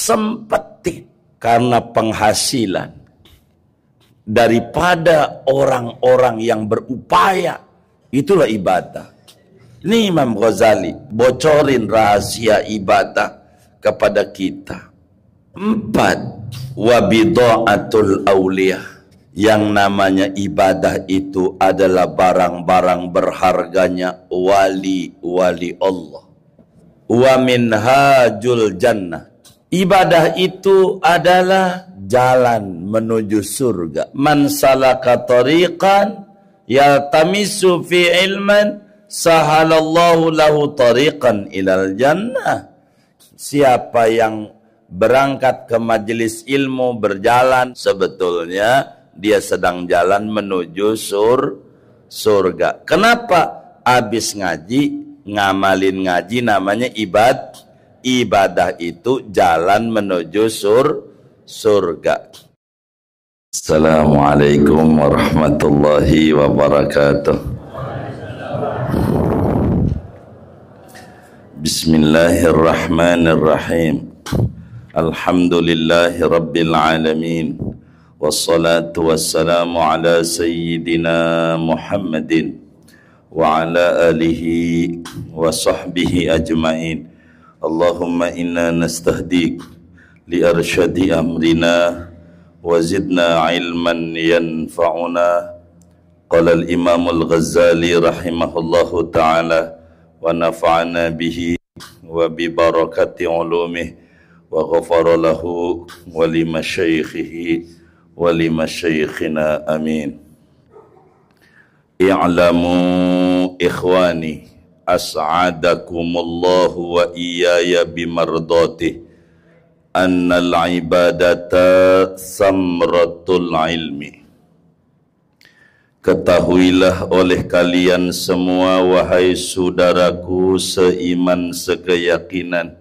sempetin karena penghasilan daripada orang-orang yang berupaya, itulah ibadah. Ini Imam Ghazali bocorin rahasia ibadah kepada kita. 4. Wabidha'atul awliya. Yang namanya ibadah itu adalah barang-barang berharganya wali-wali Allah. Wa minhajul jannah. Ibadah itu adalah jalan menuju surga. Man salaka tariqan yaltamisu fi ilman sahalallahu lahu tariqan ilal jannah. Siapa yang berangkat ke majelis ilmu, berjalan, sebetulnya dia sedang jalan menuju surga. Kenapa? Habis ngaji, ngamalin ngaji, namanya ibadah itu jalan menuju surga. Assalamualaikum warahmatullahi wabarakatuh. Bismillahirrahmanirrahim. Alhamdulillahi rabbil alamin. Wassalatu wassalamu ala sayyidina Muhammadin wa ala alihi wa sahbihi ajma'in. Allahumma inna nastahdik li arsyadi amrina wa zidna ilman yanfa'una. Qala al-Imam al-Ghazali rahimahullahu ta'ala wa nafa'ana bihi wa bi barakati ulumih wa ghafara lahu wa li masyaikhihi wa li masyaikhina amin. I'lamu ikhwani as'adakumullahu wa iyaya bimardati annal ibadata samratul ilmi. Ketahuilah oleh kalian semua, wahai saudaraku seiman sekeyakinan,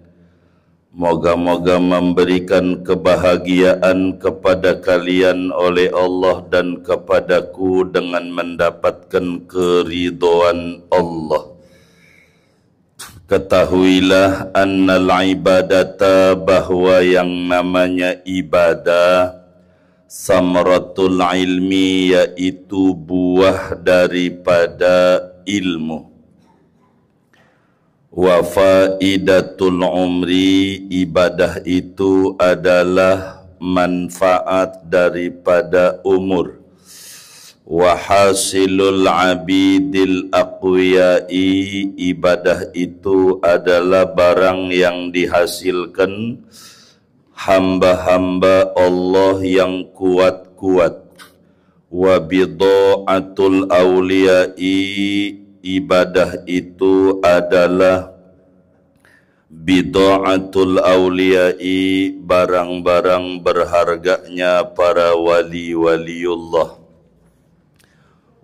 moga-moga memberikan kebahagiaan kepada kalian oleh Allah dan kepadaku dengan mendapatkan keridhaan Allah. Ketahuilah annal ibadata, bahwa yang namanya ibadah, samratul ilmi, yaitu buah daripada ilmu. Wa faidatul umri, ibadah itu adalah manfaat daripada umur. Wa hasilul abidil aqwiyai, ibadah itu adalah barang yang dihasilkan hamba-hamba Allah yang kuat-kuat. Wa bidha'atul awliyai, ibadah itu adalah bidha'atul awliyai, barang-barang berharganya para wali-waliullah.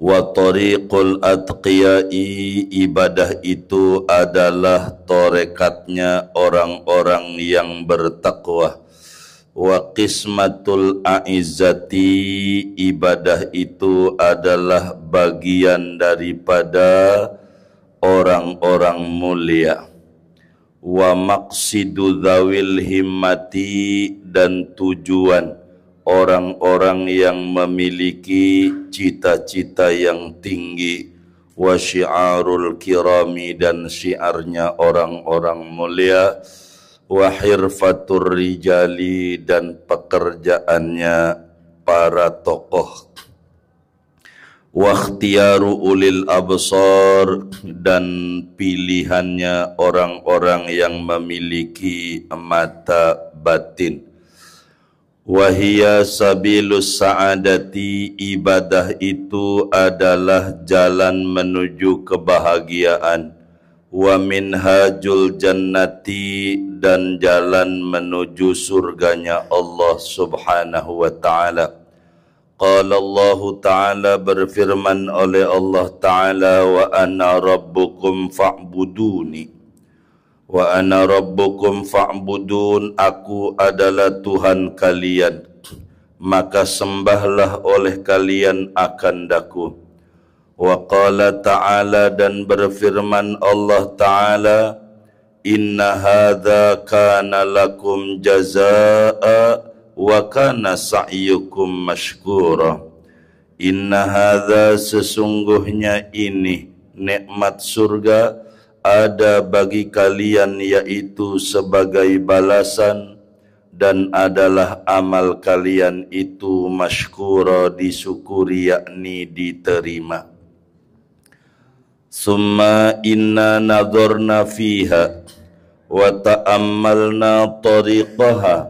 Wa tariqul atqiyai, ibadah itu adalah torekatnya orang-orang yang bertakwa. Wa qismatul a'izzati, ibadah itu adalah bagian daripada orang-orang mulia. Wa maqsidu dzawil himmati, dan tujuan orang-orang yang memiliki cita-cita yang tinggi. Wa syiarul kirami, dan syiarnya orang-orang mulia. Wa hirfatur rijali, dan pekerjaannya para tokoh. Wa ikhtiyaru ulil absar, dan pilihannya orang-orang yang memiliki mata batin. Wahia sabilus sa'adati, ibadah itu adalah jalan menuju kebahagiaan. Wa minhajul jannati, dan jalan menuju surganya Allah subhanahu wa ta'ala. Qala Allah ta'ala, berfirman oleh Allah ta'ala, wa ana rabbukum fa'buduni. Wa ana rabbukum fa'budun, aku adalah Tuhan kalian, maka sembahlah oleh kalian akan daku. Wa qala ta'ala, dan berfirman Allah ta'ala, inna hadza kana lakum jazaa'a wa kana sa'yukum mashkura. Inna hadza sesungguhnya ini nikmat surga ada bagi kalian yaitu sebagai balasan dan adalah amal kalian itu mashkura disyukuri yakni diterima. Summa inna nadharna fiha wa ta'ammalna tariqaha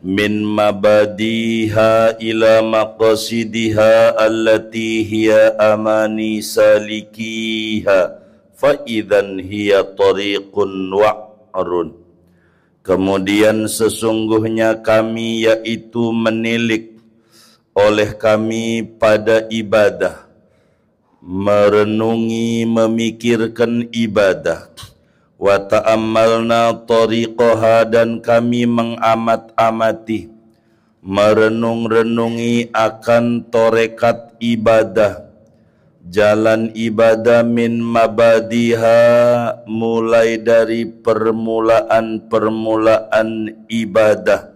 min mabadiha ila maqasidiha allati hiya amani salikiha fa idzan hiya tariqun wa'run. Kemudian sesungguhnya kami yaitu menilik oleh kami pada ibadah, merenungi memikirkan ibadah, wa ta'ammalna tariqaha dan kami mengamat-amati merenung-renungi akan torekat ibadah, jalan ibadah min mabadiha mulai dari permulaan-permulaan ibadah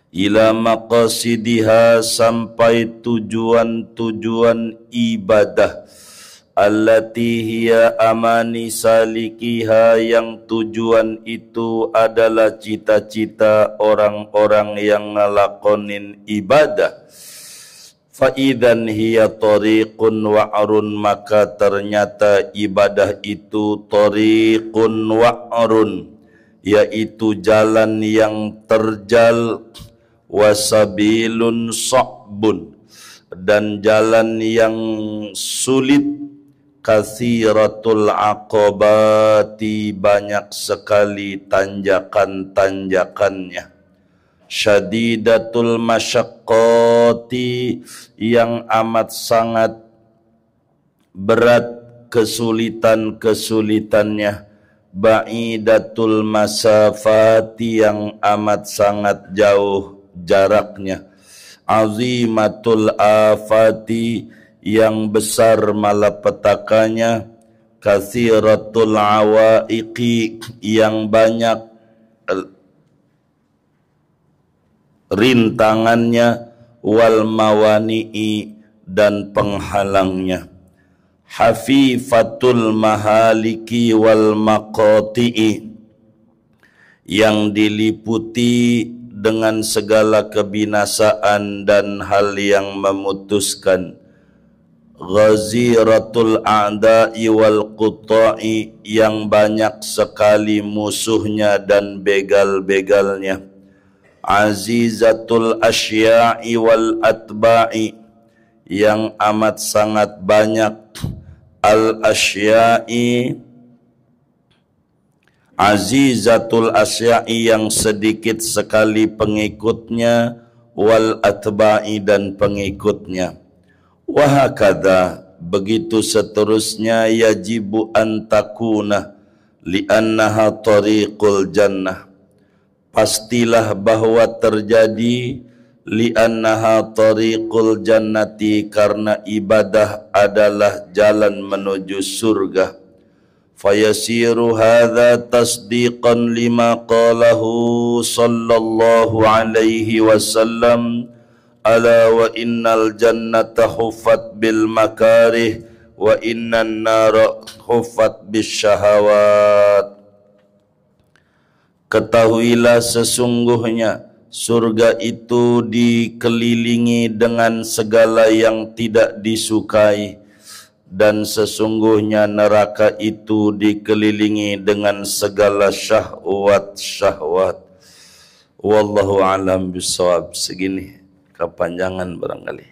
ila maqasidiha sampai tujuan-tujuan ibadah allati hiya amani salikiha yang tujuan itu adalah cita-cita orang-orang yang ngelakonin ibadah. Fa idzan hiya tariqun wa'run maka ternyata ibadah itu tariqun wa'run yaitu jalan yang terjal, wasabilun sa'bun dan jalan yang sulit, katsiratul aqabati banyak sekali tanjakan-tanjakannya, syadidatul masyaqqati yang amat sangat berat kesulitan-kesulitannya, ba'idatul masafati yang amat sangat jauh jaraknya, azimatul afati yang besar malapetakannya, katsiratul awaiqi yang banyak rintangannya, wal mawani'i dan penghalangnya, hafifatul mahaliki wal maqati'i yang diliputi dengan segala kebinasaan dan hal yang memutuskan, ghaziratul a'da'i wal quta'i yang banyak sekali musuhnya dan begal-begalnya, azizatul asya'i wal atba'i yang amat sangat banyak al-asya'i, azizatul asya'i yang sedikit sekali pengikutnya, wal atba'i dan pengikutnya. Wahakadha begitu seterusnya, yajibu antakuna li'annaha tariqul jannah, pastilah bahwa terjadi li'annaha tariqul jannati karena ibadah adalah jalan menuju surga. Fayasiru hadza tasdiqan lima qalahu sallallahu alaihi wasallam ala wa innal jannata huffat bil makarih wa innan nara huffat bis syahawat. Ketahuilah sesungguhnya surga itu dikelilingi dengan segala yang tidak disukai, dan sesungguhnya neraka itu dikelilingi dengan segala syahwat-syahwat. Wallahu alam bisawab. Segini kepanjangan barangkali.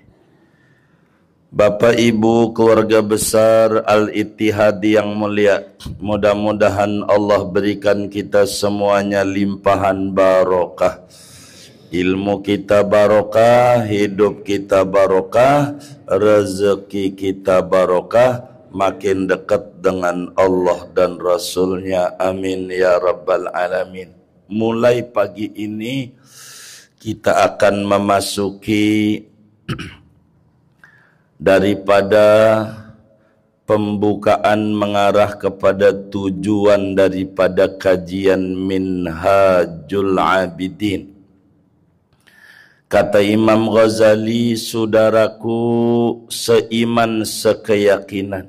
Bapak Ibu keluarga besar Al-Ittihad yang mulia, mudah-mudahan Allah berikan kita semuanya limpahan barokah. Ilmu kita barokah, hidup kita barokah, rezeki kita barokah, makin dekat dengan Allah dan Rasulnya. Amin ya Rabbal Alamin. Mulai pagi ini kita akan memasuki daripada pembukaan mengarah kepada tujuan daripada kajian Minhajul Abidin. Kata Imam Ghazali, saudaraku seiman sekeyakinan,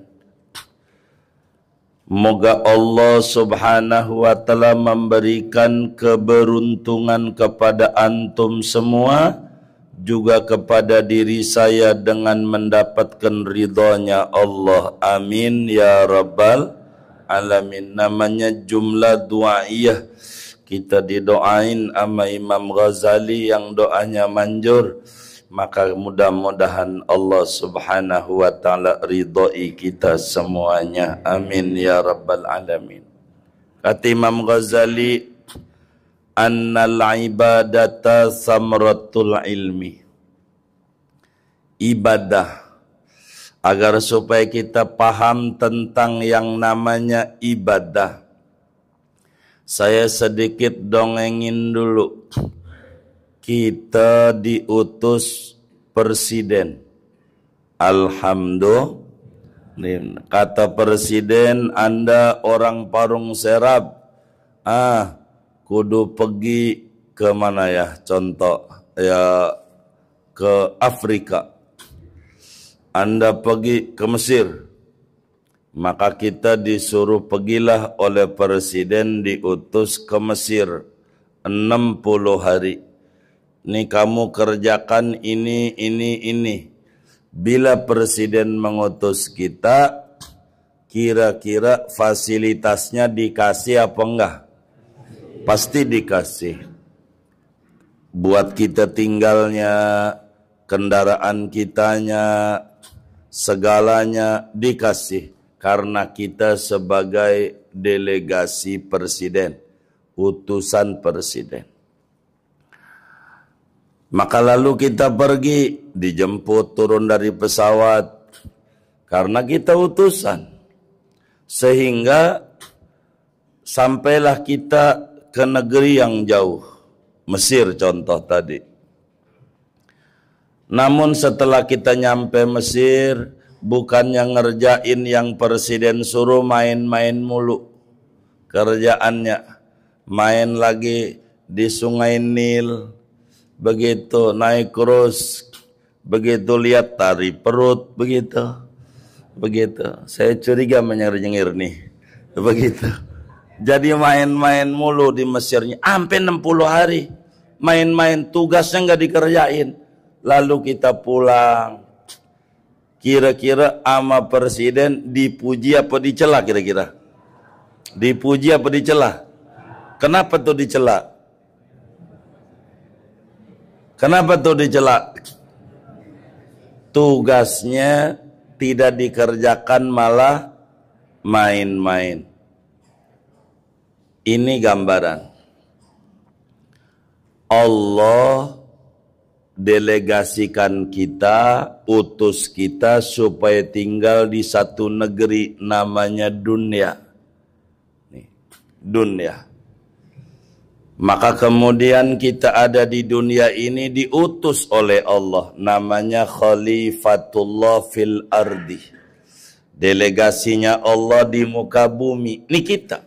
moga Allah subhanahu wa ta'ala memberikan keberuntungan kepada antum semua, juga kepada diri saya dengan mendapatkan ridhonya Allah. Amin ya rabbal alamin. Namanya jumlah du'aiyah. Kita didoain sama Imam Ghazali yang doanya manjur. Maka mudah-mudahan Allah subhanahu wa ta'ala ridhoi kita semuanya. Amin ya rabbal alamin. Kata Imam Ghazali, annal ibadata samratul ilmi. Ibadah, agar supaya kita paham tentang yang namanya ibadah, saya sedikit dongengin dulu. Kita diutus presiden. Alhamdulillah. Kata presiden, Anda orang Parung Serap, kudu pergi ke mana ya? Contoh ya, ke Afrika. Anda pergi ke Mesir. Maka kita disuruh pergilah oleh presiden, diutus ke Mesir 60 hari. Ini kamu kerjakan ini. Bila presiden mengutus kita, kira-kira fasilitasnya dikasih apa enggak? Pasti dikasih. Buat kita tinggalnya, kendaraan kitanya, segalanya dikasih. Karena kita sebagai delegasi presiden, utusan presiden. Maka lalu kita pergi, dijemput turun dari pesawat. Karena kita utusan. Sehingga sampailah kita ke negeri yang jauh, Mesir contoh tadi. Namun setelah kita nyampe Mesir, bukannya ngerjain yang presiden suruh, main-main mulu. Kerjaannya main lagi di Sungai Nil, begitu naik krus, begitu lihat tari perut, begitu. Saya curiga menyengir-nyengir nih, begitu. Jadi main-main mulu di Mesirnya, sampai 60 hari. Main-main, tugasnya nggak dikerjain. Lalu kita pulang. Kira-kira ama presiden dipuji apa dicela kira-kira? Dipuji apa dicela? Kenapa tuh dicela? Kenapa tuh dicela? Tugasnya tidak dikerjakan, malah main-main. Ini gambaran. Allah delegasikan kita, utus kita supaya tinggal di satu negeri namanya dunia. Dunia. Maka kemudian kita ada di dunia ini diutus oleh Allah, namanya Khalifatullah fil ardi. Delegasinya Allah di muka bumi. Ini kita.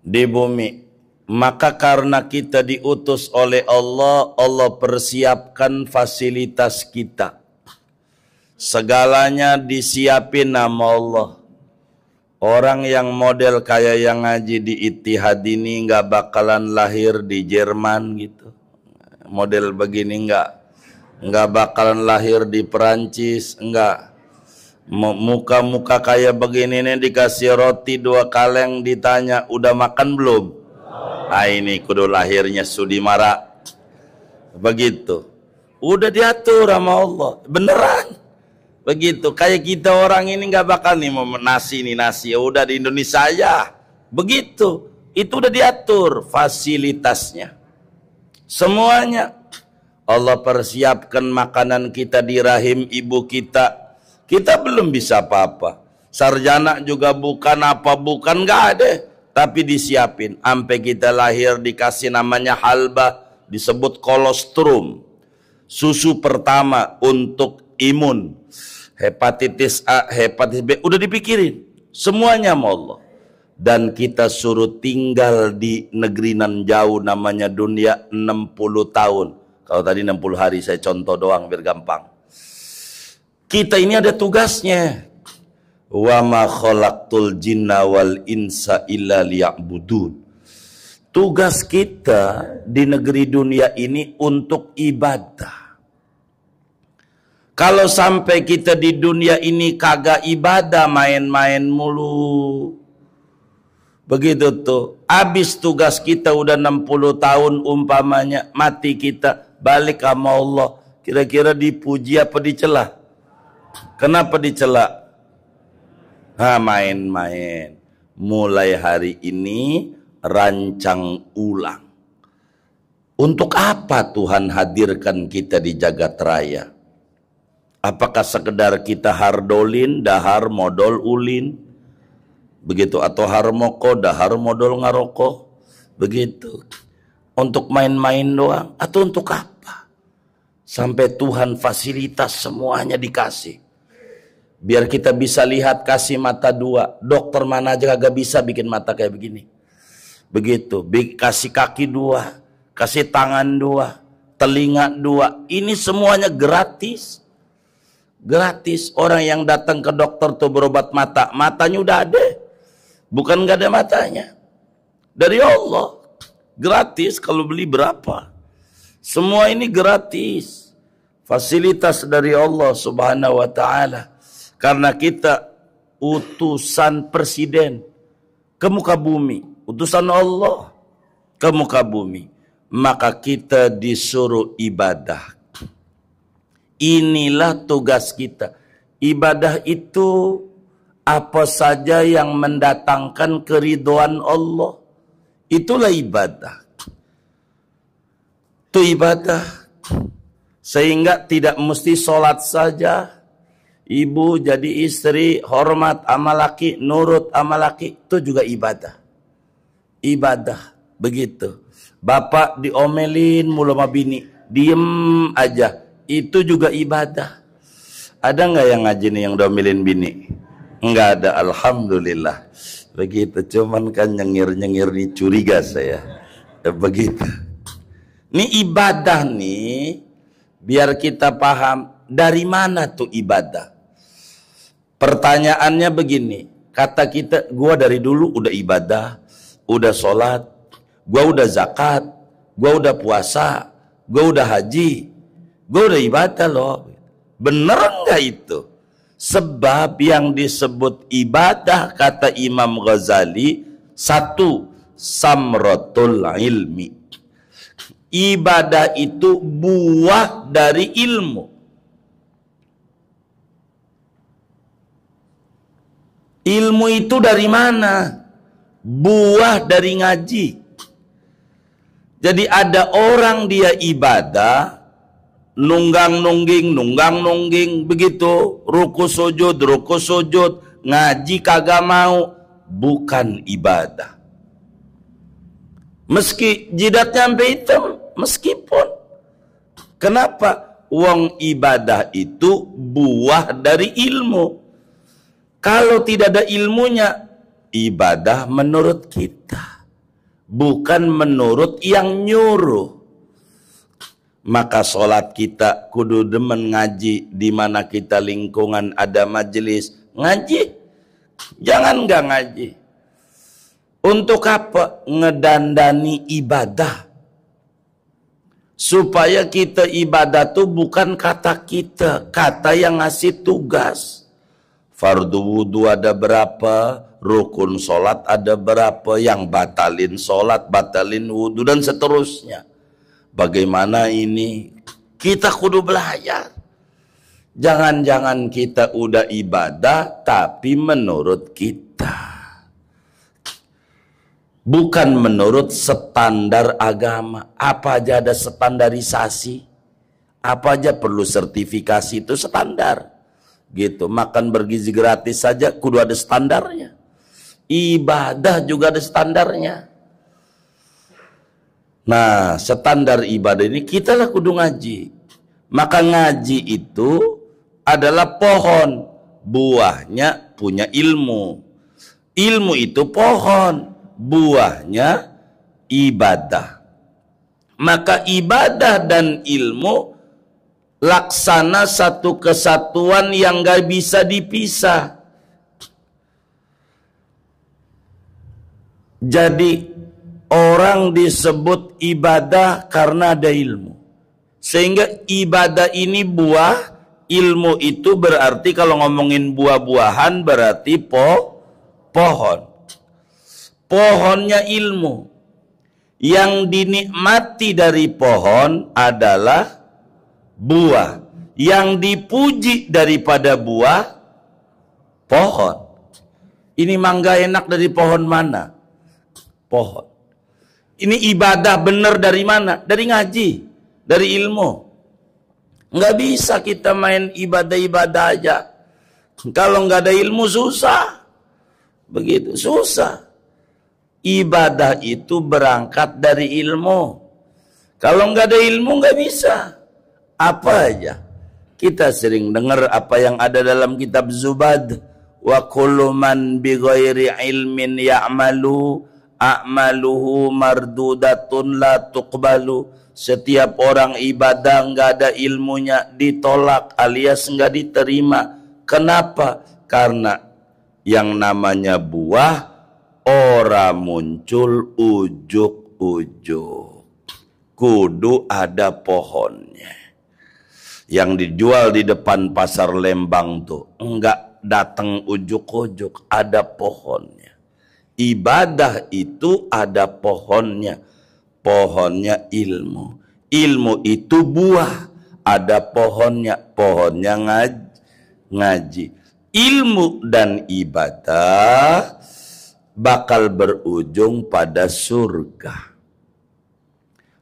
Di bumi. Maka karena kita diutus oleh Allah, Allah persiapkan fasilitas kita. Segalanya disiapin nama Allah. Orang yang model kayak yang ngaji di Ittihad ini nggak bakalan lahir di Jerman gitu. Model begini nggak bakalan lahir di Perancis, enggak. Muka-muka kayak begini nih dikasih roti 2 kaleng, ditanya udah makan belum? Ini kudu lahirnya sudi mara. Begitu. Udah diatur sama Allah. Beneran. Begitu. Kayak kita orang ini nggak bakal nih mau nasi. Ya udah di Indonesia aja. Begitu. Itu udah diatur fasilitasnya. Semuanya. Allah persiapkan makanan kita di rahim ibu kita. Kita belum bisa apa-apa. Sarjana juga bukan nggak ada. Tapi disiapin, sampai kita lahir dikasih namanya halbah, disebut kolostrum. Susu pertama untuk imun. hepatitis A, hepatitis B, udah dipikirin. Semuanya sama Allah. Dan kita suruh tinggal di negeri nan jauh namanya dunia 60 tahun. Kalau tadi 60 hari saya contoh doang biar gampang. Kita ini ada tugasnya. Wa ma khalaqtul jinna wal insa illa liya'budun. Tugas kita di negeri dunia ini untuk ibadah. Kalau sampai kita di dunia ini kagak ibadah, main-main mulu. Begitu tuh. Habis tugas kita udah 60 tahun umpamanya, mati kita, balik sama Allah. Kira-kira dipuji apa dicela? Kenapa dicela? Main-main. Mulai hari ini rancang ulang. Untuk apa Tuhan hadirkan kita di jagat raya? Apakah sekedar kita hardolin, dahar modal ulin? Begitu, atau harmoko, dahar modal ngaroko? Begitu. Untuk main-main doang? Atau untuk apa? Sampai Tuhan fasilitas semuanya dikasih. Biar kita bisa lihat, kasih mata dua. Dokter mana aja kagak bisa bikin mata kayak begini. Begitu, kasih kaki dua, kasih tangan dua, telinga dua. Ini semuanya gratis. Gratis. Orang yang datang ke dokter tuh berobat mata, matanya udah ada. Bukan nggak ada matanya. Dari Allah. Gratis, kalau beli berapa? Semua ini gratis. Fasilitas dari Allah Subhanahu wa ta'ala. Karena kita utusan presiden ke muka bumi. Utusan Allah ke muka bumi, maka kita disuruh ibadah. Inilah tugas kita. Ibadah itu apa saja yang mendatangkan keridhaan Allah, itulah ibadah. Itu ibadah. Sehingga tidak mesti sholat saja. Ibu jadi istri, hormat sama laki, nurut sama laki, itu juga ibadah. Ibadah, begitu. Bapak diomelin mulu sama bini, diem aja, itu juga ibadah. Ada nggak yang ngaji nih yang diomelin bini? Nggak ada, alhamdulillah. Begitu, cuman kan nyengir-nyengir nih, curiga saya. Begitu. Ini ibadah nih, biar kita paham dari mana tuh ibadah. Pertanyaannya begini, kata kita, gua dari dulu udah ibadah, udah sholat, gua udah zakat, gua udah puasa, gua udah haji, gua udah ibadah loh. Bener enggak itu? Sebab yang disebut ibadah, kata Imam Ghazali, satu, samratul ilmi. Ibadah itu buah dari ilmu. Ilmu itu dari mana? Buah dari ngaji. Jadi ada orang dia ibadah, nunggang nungging, begitu, ruku sujud, ngaji kagak mau, bukan ibadah. Meski jidatnya sampai hitam, meskipun. Kenapa? Wong ibadah itu buah dari ilmu. Kalau tidak ada ilmunya, ibadah menurut kita, bukan menurut yang nyuruh. Maka sholat kita kudu demen ngaji, di mana kita lingkungan ada majelis ngaji. Jangan nggak ngaji. Untuk apa? Ngedandani ibadah. Supaya kita ibadah tuh bukan kata kita, kata yang ngasih tugas. Fardu wudu ada berapa, rukun sholat ada berapa, yang batalin sholat, batalin wudu, dan seterusnya. Bagaimana ini? Kita kudu belajar. Jangan-jangan kita udah ibadah, tapi menurut kita. Bukan menurut standar agama. Apa aja ada standarisasi. Apa aja perlu sertifikasi, itu standar. Gitu, makan bergizi gratis saja kudu ada standarnya. Ibadah juga ada standarnya. Nah, standar ibadah ini kita lah kudu ngaji. Maka ngaji itu adalah pohon, buahnya punya ilmu. Ilmu itu pohon, buahnya ibadah. Maka ibadah dan ilmu laksana satu kesatuan yang gak bisa dipisah. Jadi orang disebut ibadah karena ada ilmu. Sehingga ibadah ini buah, ilmu itu berarti kalau ngomongin buah-buahan berarti pohon. Pohonnya ilmu. Yang dinikmati dari pohon adalah buah. Yang dipuji daripada buah, pohon. Ini mangga enak dari pohon mana? Pohon. Ini ibadah benar dari mana? Dari ngaji, dari ilmu. Nggak bisa kita main ibadah-ibadah aja. Kalau nggak ada ilmu susah. Begitu, susah. Ibadah itu berangkat dari ilmu. Kalau nggak ada ilmu nggak bisa. Apa aja. Kita sering dengar apa yang ada dalam kitab Zubad. Wa kullu man bighairi ilmin ya'malu a'maluhu mardudatun la tuqbalu. Setiap orang ibadah nggak ada ilmunya ditolak alias nggak diterima. Kenapa? Karena yang namanya buah ora muncul ujuk-ujuk. Kudu ada pohonnya. Yang dijual di depan pasar Lembang tuh enggak datang ujuk-ujuk, ada pohonnya. Ibadah itu ada pohonnya. Pohonnya ilmu. Ilmu itu buah, ada pohonnya. Pohonnya ngaji. Ilmu dan ibadah bakal berujung pada surga.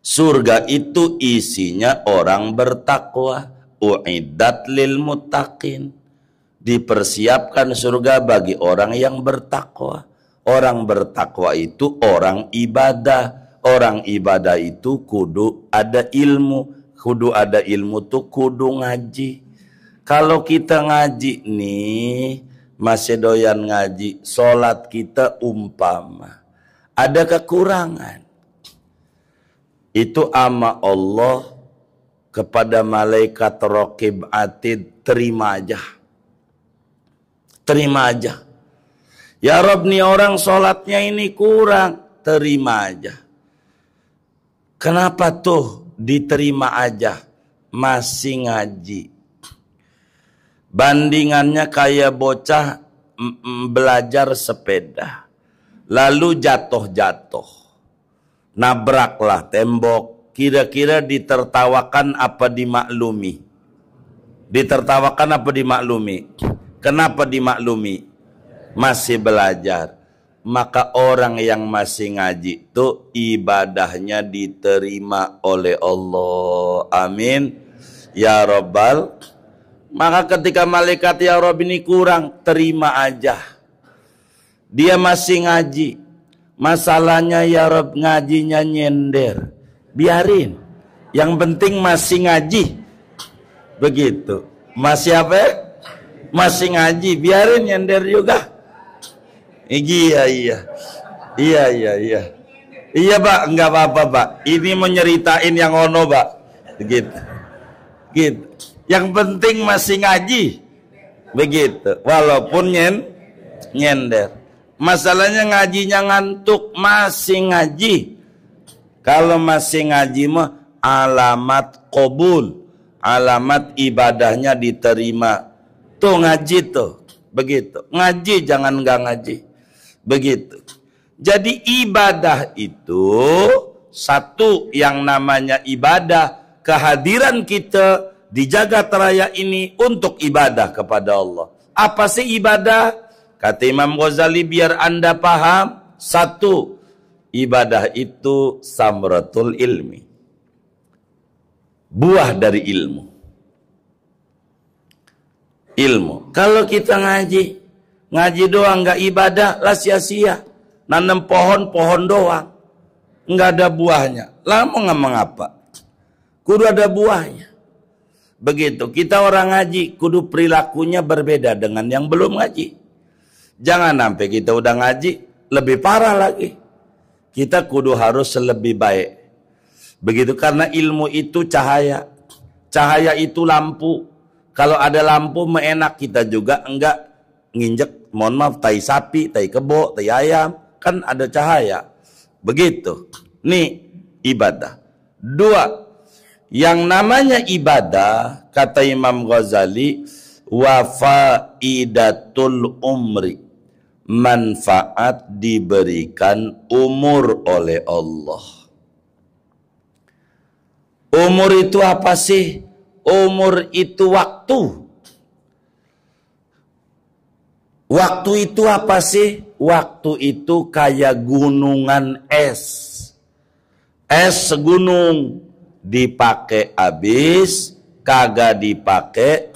Surga itu isinya orang bertakwa. Uiddat lil muttaqin. Dipersiapkan surga bagi orang yang bertakwa. Orang bertakwa itu orang ibadah. Orang ibadah itu kudu ada ilmu. Kudu ada ilmu tuh kudu ngaji. Kalau kita ngaji nih, masih doyan ngaji, sholat kita umpama ada kekurangan, itu ama Allah kepada malaikat raqib atid, terima aja. Terima aja. Ya Rabb, nih orang sholatnya ini kurang, terima aja. Kenapa tuh diterima aja? Masih ngaji. Bandingannya kayak bocah belajar sepeda. Lalu jatuh-jatuh. Nabraklah tembok. Kira-kira ditertawakan apa dimaklumi? Ditertawakan apa dimaklumi? Kenapa dimaklumi? Masih belajar. Maka orang yang masih ngaji itu ibadahnya diterima oleh Allah. Amin. Ya Rabbal. Maka ketika malaikat ya Rabb ini kurang, terima aja. Dia masih ngaji. Masalahnya ya Rabb ngajinya nyender. Biarin. Yang penting masih ngaji. Begitu. Masih apa? Masih ngaji. Biarin nyender juga. Iya. Iya Pak, enggak apa-apa Pak. Ini mau nyeritain yang ono Pak. Begitu. Gitu. Yang penting masih ngaji. Begitu. Walaupun nyender. Masalahnya ngajinya ngantuk, masih ngaji. Kalau masih ngaji mah alamat qabul. Alamat ibadahnya diterima. Tuh ngaji tuh. Begitu. Ngaji jangan enggak ngaji. Begitu. Jadi ibadah itu satu yang namanya ibadah, kehadiran kita di jagat raya ini untuk ibadah kepada Allah. Apa sih ibadah? Kata Imam Ghazali biar Anda paham. Satu, ibadah itu samratul ilmi. Buah dari ilmu. Ilmu. Kalau kita ngaji doang nggak ibadah, lah sia-sia. Nanam pohon doang, nggak ada buahnya. Lah mau ngomong apa? Kudu ada buahnya. Begitu, kita orang ngaji, kudu perilakunya berbeda dengan yang belum ngaji. Jangan sampai kita udah ngaji, lebih parah lagi. Kita kudu harus lebih baik. Begitu, karena ilmu itu cahaya. Cahaya itu lampu. Kalau ada lampu, enak kita juga enggak nginjek, mohon maaf, tai sapi, tai kebo, tai ayam. Kan ada cahaya. Begitu. Nih, ibadah. Dua, yang namanya ibadah, kata Imam Ghazali, wa faidatul umri, manfaat diberikan umur oleh Allah. Umur itu apa sih? Umur itu waktu. Waktu itu apa sih? Waktu itu kayak gunungan es. Es segunung. Dipakai habis, kagak dipakai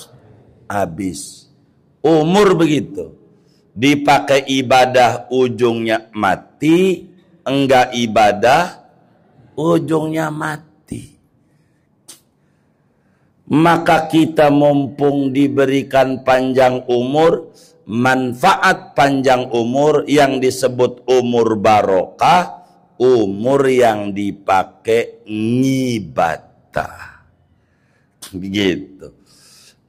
habis. Umur begitu. Dipakai ibadah ujungnya mati, enggak ibadah ujungnya mati. Maka kita mumpung diberikan panjang umur, manfaat panjang umur yang disebut umur barokah, umur yang dipakai ngibadah. Begitu.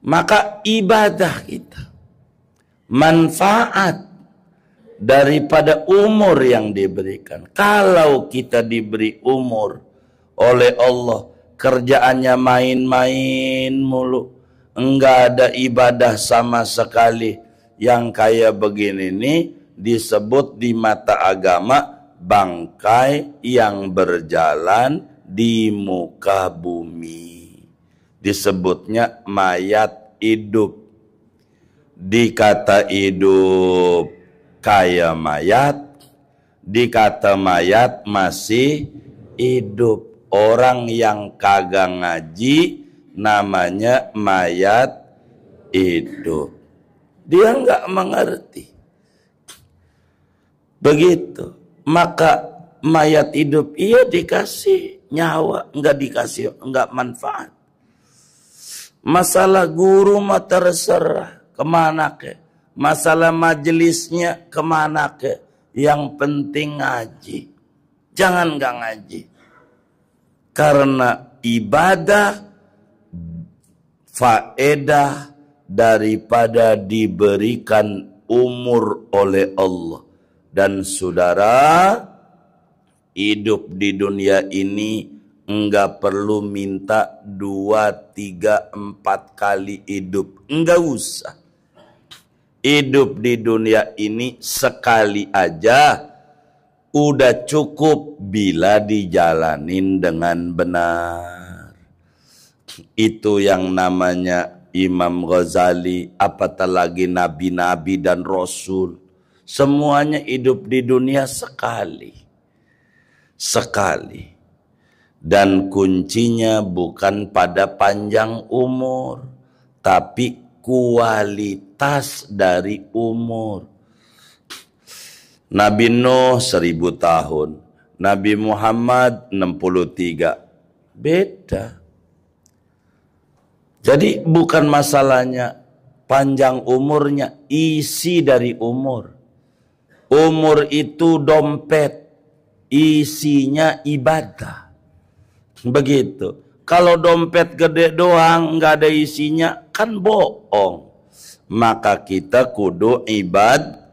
Maka ibadah kita, manfaat daripada umur yang diberikan. Kalau kita diberi umur oleh Allah, kerjaannya main-main mulu, enggak ada ibadah sama sekali, yang kayak begini nih disebut di mata agama bangkai yang berjalan di muka bumi. Disebutnya mayat hidup. Dikata hidup kayak mayat, dikata mayat masih hidup. Orang yang kagak ngaji namanya mayat hidup. Dia enggak mengerti. Begitu. Maka mayat hidup iya dikasih nyawa, enggak dikasih, enggak manfaat. Masalah guru mah terserah kemana ke, masalah majelisnya kemana ke, yang penting ngaji. Jangan enggak ngaji. Karena ibadah faedah daripada diberikan umur oleh Allah. Dan saudara, hidup di dunia ini enggak perlu minta 2, 3, 4 kali hidup. Enggak usah. Hidup di dunia ini sekali aja udah cukup bila dijalanin dengan benar. Itu yang namanya Imam Ghazali, apatah lagi nabi-nabi dan rasul. Semuanya hidup di dunia sekali. Sekali. Dan kuncinya bukan pada panjang umur, tapi kualitas dari umur. Nabi Nuh 1000 tahun, Nabi Muhammad 63. Beda. Jadi bukan masalahnya panjang umurnya, isi dari umur. Umur itu dompet, isinya ibadah. Begitu. Kalau dompet gede doang, nggak ada isinya, kan bohong. Maka kita kudu ibad.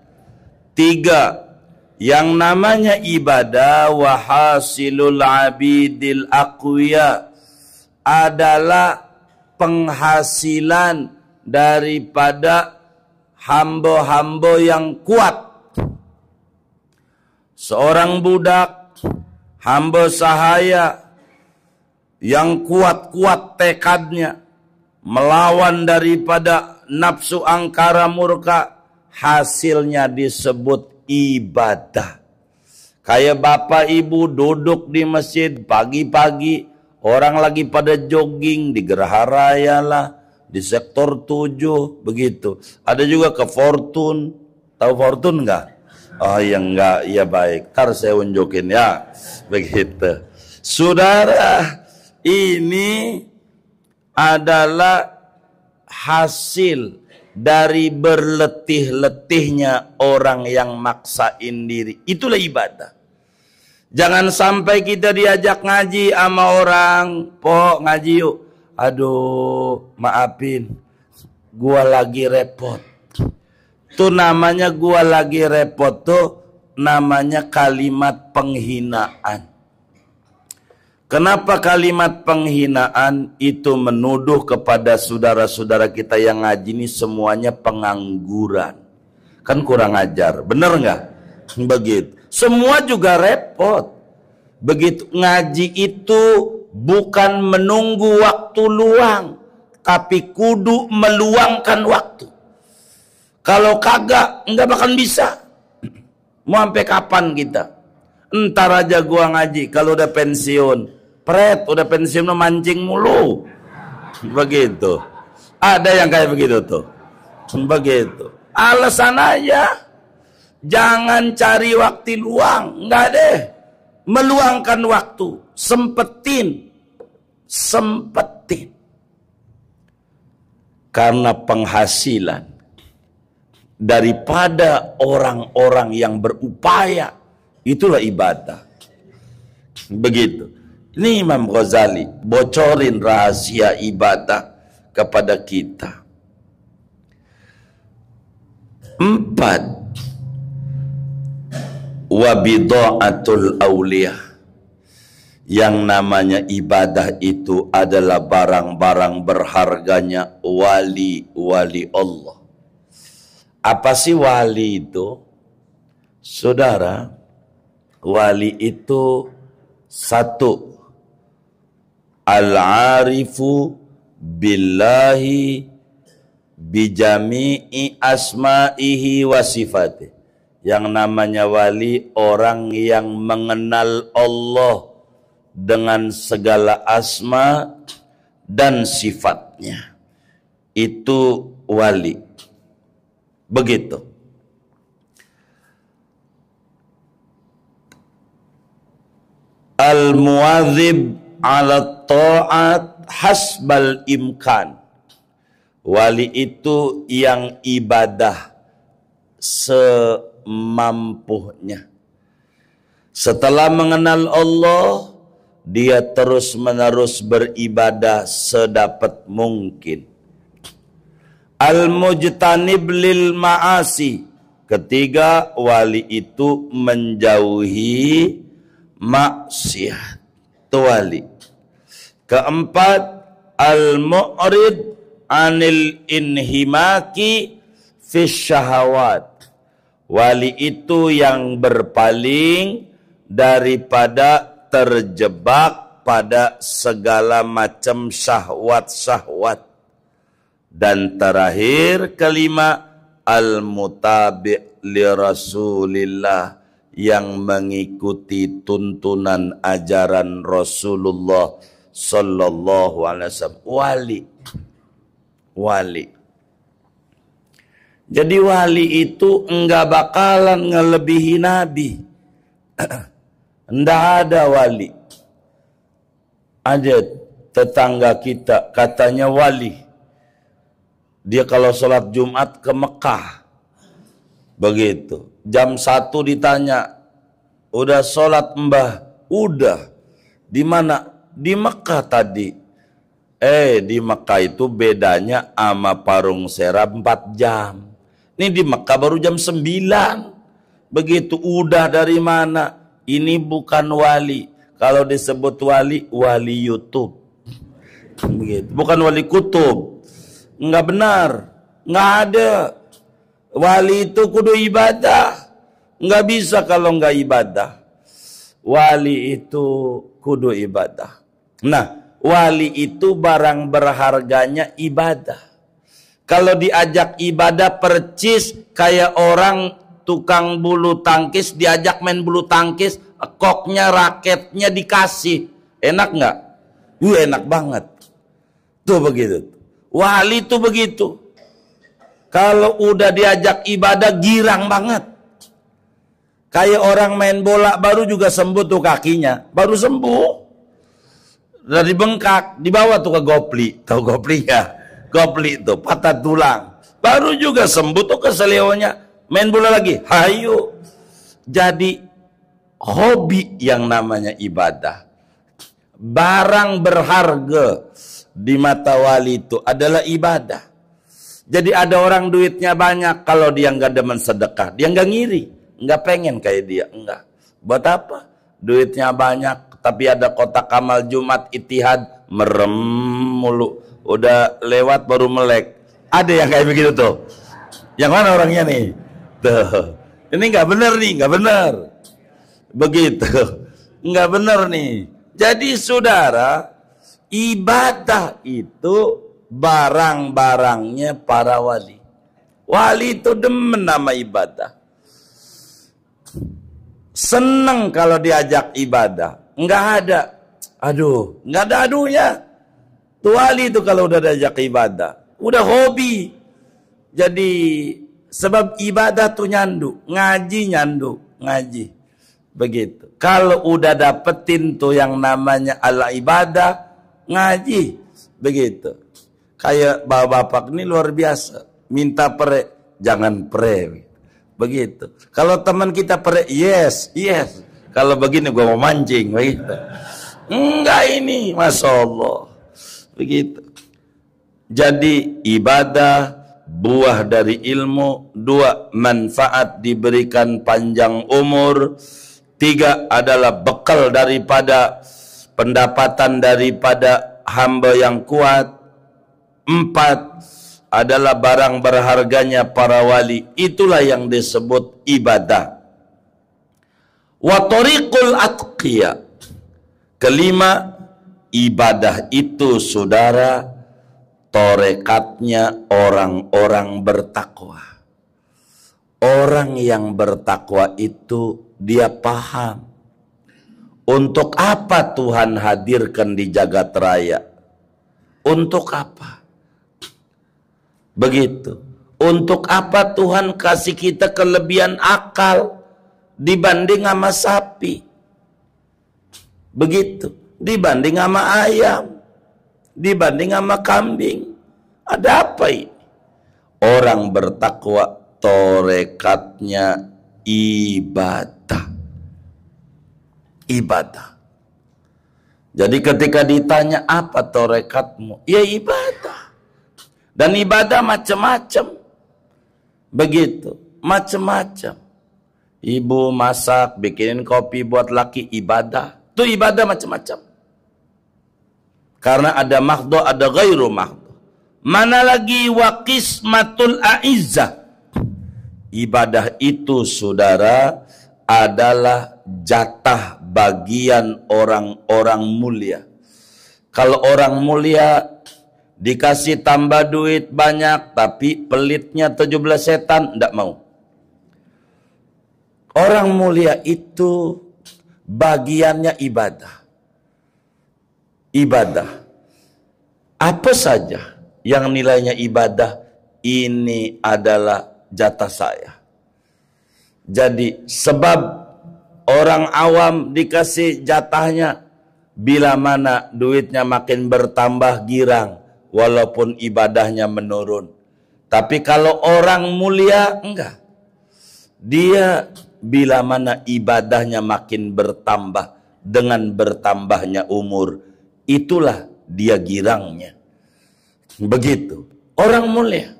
3. Yang namanya ibadah, wahasilul abidil aqwiya, adalah penghasilan daripada hamba-hamba yang kuat. Seorang budak, hamba sahaya yang kuat-kuat tekadnya, melawan daripada nafsu angkara murka, hasilnya disebut ibadah. Kayak bapak ibu duduk di masjid pagi-pagi, orang lagi pada jogging di Geraha Raya lah, di sektor 7, begitu. Ada juga ke Fortune. Tahu Fortune enggak? Oh ya enggak, ya baik. Ntar saya unjukin ya. Begitu. Saudara, ini adalah hasil dari berletih-letihnya orang yang maksain diri. Itulah ibadah. Jangan sampai kita diajak ngaji sama orang, "Po, ngaji yuk." "Aduh, maafin, gua lagi repot." Tuh namanya gua lagi repot tuh namanya kalimat penghinaan. Kenapa kalimat penghinaan itu menuduh kepada saudara-saudara kita yang ngaji ini semuanya pengangguran? Kan kurang ajar, bener nggak? Begitu. Semua juga repot. Begitu. Ngaji itu bukan menunggu waktu luang, tapi kudu meluangkan waktu. Kalau kagak, nggak bakal bisa. Mau sampai kapan kita? Entar aja gua ngaji, kalau udah pensiun, udah pensiun mancing mulu. Begitu. Ada yang kayak begitu tuh. Begitu. Alasan aja. Jangan cari waktu luang, enggak deh. Meluangkan waktu, sempetin. Karena penghasilan daripada orang-orang yang berupaya, itulah ibadah. Begitu. Ini Imam Ghazali bocorin rahasia ibadah kepada kita. 4. Wabidha'atul awliya. Yang namanya ibadah itu adalah barang-barang berharganya wali-wali Allah. Apa sih wali itu? Saudara, wali itu satu, al-arifu billahi bijami'i asma'ihi wa sifatih. Yang namanya wali orang yang mengenal Allah dengan segala asma dan sifatnya. Itu wali. Begitu. Al-muwadzib ala ta'at hasbal imkan. Wali itu yang ibadah semampunya. Setelah mengenal Allah, dia terus-menerus beribadah sedapat mungkin. Al-mujtanib lil ma'asi. Ketiga, wali itu menjauhi maksiat. Itu wali. Keempat, al-mu'rid anil inhimaki fi syahawat. Wali itu yang berpaling daripada terjebak pada segala macam syahwat-syahwat. Dan terakhir, kelima, al-mutabi' li Rasulillah, yang mengikuti tuntunan ajaran Rasulullah sallallahu alaihi wasallam. Wali. Jadi wali itu enggak bakalan ngelebihi Nabi. Enggak ada wali. Ada tetangga kita katanya wali. Dia kalau sholat Jumat ke Mekah. Begitu. Jam 1 ditanya, udah sholat mbah? Udah. Di mana? Di Mekah tadi. Di Mekah itu bedanya sama Parung Serap 4 jam. Ini di Mekah baru jam 9. Begitu. Udah dari mana? Ini bukan wali. Kalau disebut wali, wali YouTube. Begitu. Bukan wali kutub. Enggak benar. Enggak ada. Wali itu kudu ibadah. Enggak bisa kalau enggak ibadah. Wali itu kudu ibadah. Nah, wali itu barang berharganya ibadah. Kalau diajak ibadah percis kayak orang tukang bulu tangkis, diajak main bulu tangkis, koknya, raketnya dikasih. Enak nggak? Enak banget. Tuh begitu. Wali tuh begitu. Kalau udah diajak ibadah girang banget. Kayak orang main bola baru juga sembuh tuh kakinya. Baru sembuh. Dari bengkak, dibawa tuh ke Gopli. Tahu Gopli ya? Gopli tuh patah tulang. Baru juga sembuh tuh keselionya. Main bola lagi. Hayu. Jadi hobi yang namanya ibadah. Barang berharga di mata wali itu adalah ibadah. Jadi ada orang duitnya banyak, kalau dia nggak demen sedekah, dia nggak ngiri, nggak pengen kayak dia, enggak. Buat apa? Duitnya banyak, tapi ada kotak amal Jumat Ittihad, merem mulu, udah lewat baru melek. Ada yang kayak begitu tuh. Yang mana orangnya nih? Tuh, ini nggak bener nih, nggak bener. Begitu, nggak bener nih. Jadi saudara, ibadah itu barang-barangnya para wali. Wali itu demen nama ibadah. Seneng kalau diajak ibadah. Enggak ada. Aduh, enggak ada aduhnya. Tuh wali itu kalau udah diajak ibadah. Udah hobi. Jadi sebab ibadah tuh nyandu. Ngaji nyandu. Ngaji. Begitu. Kalau udah dapetin tuh yang namanya ala ibadah, ngaji. Begitu. Kayak bapak-bapak ini luar biasa. Minta pre, jangan pre. Begitu. Kalau teman kita pre, yes. Kalau begini gua mau mancing. Begitu. Enggak ini, Masya Allah. Begitu. Jadi ibadah, buah dari ilmu. 2, manfaat diberikan panjang umur. 3 adalah bekal daripada pendapatan daripada hamba yang kuat. 4 adalah barang berharganya para wali. Itulah yang disebut ibadah. Wa tariqul atqiya. 5, ibadah itu saudara torekatnya orang-orang bertakwa. Orang yang bertakwa itu dia paham untuk apa Tuhan hadirkan di jagat raya. Untuk apa? Begitu. Untuk apa Tuhan kasih kita kelebihan akal dibanding sama sapi? Begitu. Dibanding sama ayam, dibanding sama kambing. Ada apa ini? Orang bertakwa torekatnya ibadah. Ibadah. Jadi ketika ditanya apa torekatmu? Ya ibadah. Dan ibadah macam-macam. Begitu. Macam-macam. Ibu masak, bikinin kopi buat laki, ibadah. Itu ibadah macam-macam. Karena ada mahdo, ada ghairu mahdo. Mana lagi wa qismatul a'izzah. Ibadah itu saudara adalah jatah bagian orang-orang mulia. Kalau orang mulia dikasih tambah duit banyak tapi pelitnya 17 setan, enggak mau. Orang mulia itu bagiannya ibadah. Ibadah. Apa saja yang nilainya ibadah, ini adalah jatah saya. Jadi sebab orang awam dikasih jatahnya, bila mana duitnya makin bertambah girang, walaupun ibadahnya menurun. Tapi kalau orang mulia enggak. Dia bila mana ibadahnya makin bertambah dengan bertambahnya umur, itulah dia girangnya. Begitu. Orang mulia.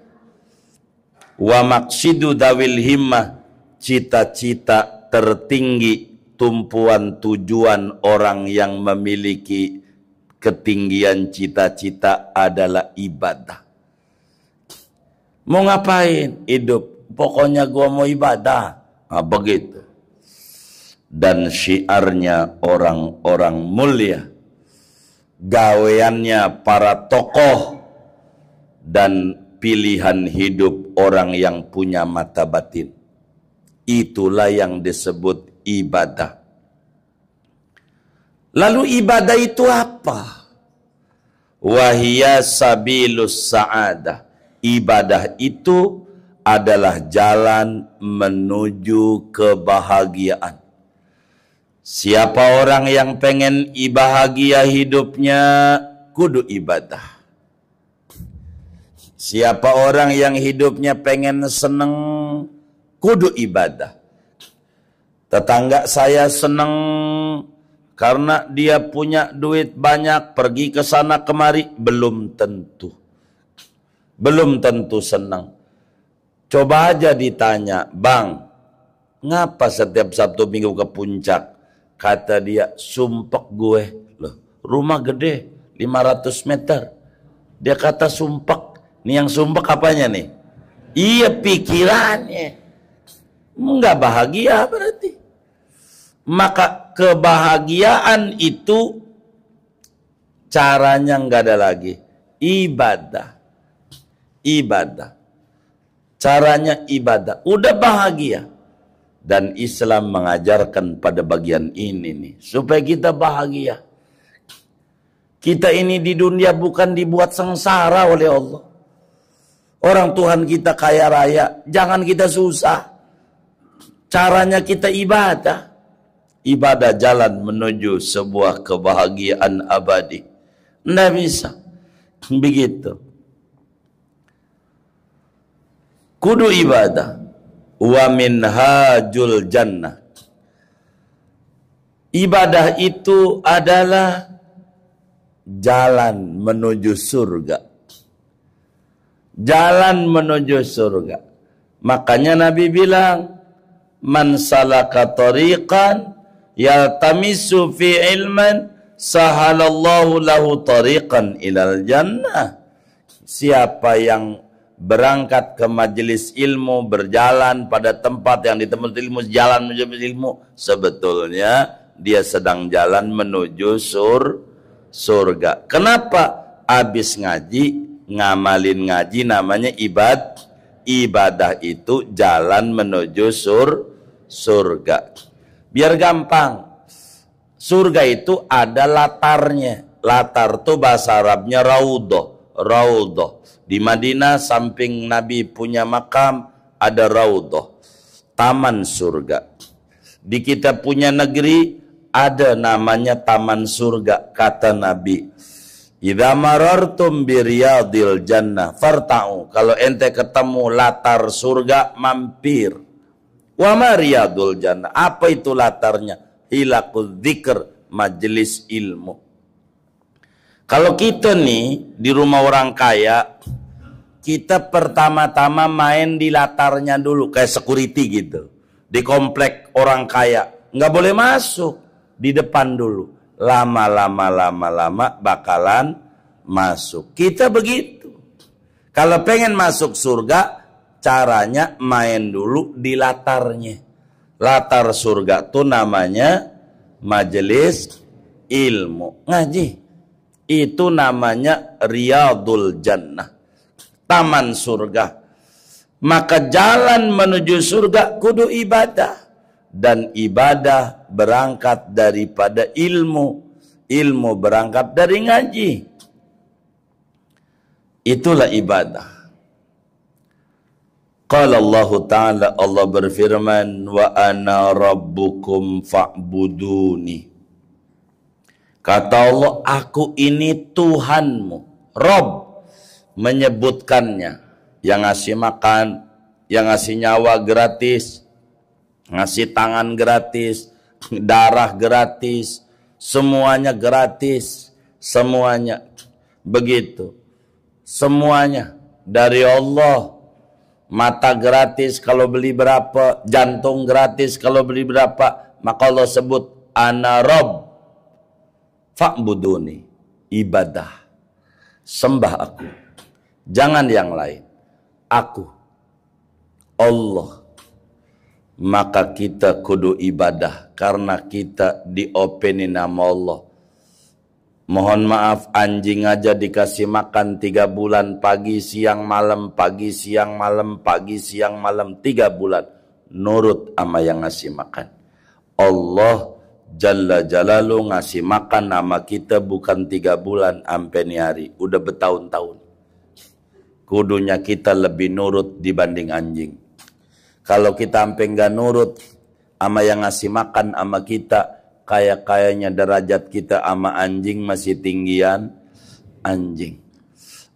Wa maqsidu dawil himmah, cita-cita tertinggi, tumpuan tujuan orang yang memiliki ketinggian cita-cita adalah ibadah. Mau ngapain hidup? Pokoknya gua mau ibadah. Nah, begitu. Dan syiarnya orang-orang mulia, gaweannya para tokoh, dan pilihan hidup orang yang punya mata batin. Itulah yang disebut ibadah. Lalu ibadah itu apa? Wahiyya sabilus sa'adah. Ibadah itu adalah jalan menuju kebahagiaan. Siapa orang yang pengen bahagia hidupnya, kudu ibadah. Siapa orang yang hidupnya pengen seneng, kudu ibadah. Tetangga saya seneng karena dia punya duit banyak, pergi ke sana kemari, belum tentu. Belum tentu senang. Coba aja ditanya, "Bang, ngapa setiap Sabtu Minggu ke puncak?" Kata dia, "Sumpek gue." Loh, rumah gede, 500 meter. Dia kata sumpek. Nih yang sumpek apanya nih? Iya, pikirannya. Enggak bahagia berarti. Maka kebahagiaan itu caranya enggak ada lagi. Ibadah. Ibadah. Caranya ibadah. Udah bahagia. Dan Islam mengajarkan pada bagian ini nih, supaya kita bahagia. Kita ini di dunia bukan dibuat sengsara oleh Allah. Orang Tuhan kita kaya raya, jangan kita susah. Caranya kita ibadah. Ibadah jalan menuju sebuah kebahagiaan abadi. Nggak bisa. Begitu. Kudu ibadah. Wa minhajul jannah. Ibadah itu adalah jalan menuju surga. Jalan menuju surga. Makanya Nabi bilang, "Man salaka tariqan yaltamisu fi ilman sahalallahu lahu tariqan ilal jannah." Siapa yang berangkat ke majelis ilmu, berjalan pada tempat yang ditemui ilmu, jalan menuju ilmu, sebetulnya dia sedang jalan menuju surga. Kenapa? Habis ngaji, ngamalin ngaji, namanya ibadah itu jalan menuju surga. Biar gampang, surga itu ada latarnya. Latar itu bahasa Arabnya raudhah. Di Madinah samping Nabi punya makam ada raudhah, taman surga. Di kita punya negeri ada namanya taman surga. Kata Nabi, "Idza marartum bi riyadil jannah farta'u." Kalau ente ketemu latar surga, mampir. Wa ma riyadul jannah? Apa itu latarnya? Hilaqul dzikr, majelis ilmu. Kalau kita nih di rumah orang kaya, kita pertama-tama main di latarnya dulu, kayak security gitu. Di komplek orang kaya, nggak boleh masuk, di depan dulu. Lama-lama bakalan masuk. Kita begitu. Kalau pengen masuk surga, caranya main dulu di latarnya. Latar surga tuh namanya majelis ilmu, ngaji. Itu namanya riyadul jannah, taman surga. Maka jalan menuju surga kudu ibadah. Dan ibadah berangkat daripada ilmu. Ilmu berangkat dari ngaji. Itulah ibadah. Qala Allah Ta'ala, Allah berfirman, "Wa ana rabbukum fa'buduni." Kata Allah, aku ini Tuhanmu. Rob menyebutkannya. Yang ngasih makan, yang ngasih nyawa gratis, ngasih tangan gratis, darah gratis, semuanya gratis. Semuanya. Begitu. Semuanya dari Allah. Mata gratis kalau beli berapa, jantung gratis kalau beli berapa. Maka Allah sebut, "Ana Rob fa'buduni." Ibadah, sembah aku, jangan yang lain. Aku Allah. Maka kita kudu ibadah karena kita diopeni nama Allah. Mohon maaf, anjing aja dikasih makan 3 bulan, pagi siang malam, pagi siang malam, pagi siang malam, 3 bulan nurut sama yang ngasih makan. Allah Jalla Jalalu ngasih makan nama kita bukan 3 bulan sampai hari, udah bertahun-tahun. Kudunya kita lebih nurut dibanding anjing. Kalau kita sampai nggak nurut sama yang ngasih makan sama kita, kayaknya derajat kita sama anjing masih tinggian anjing.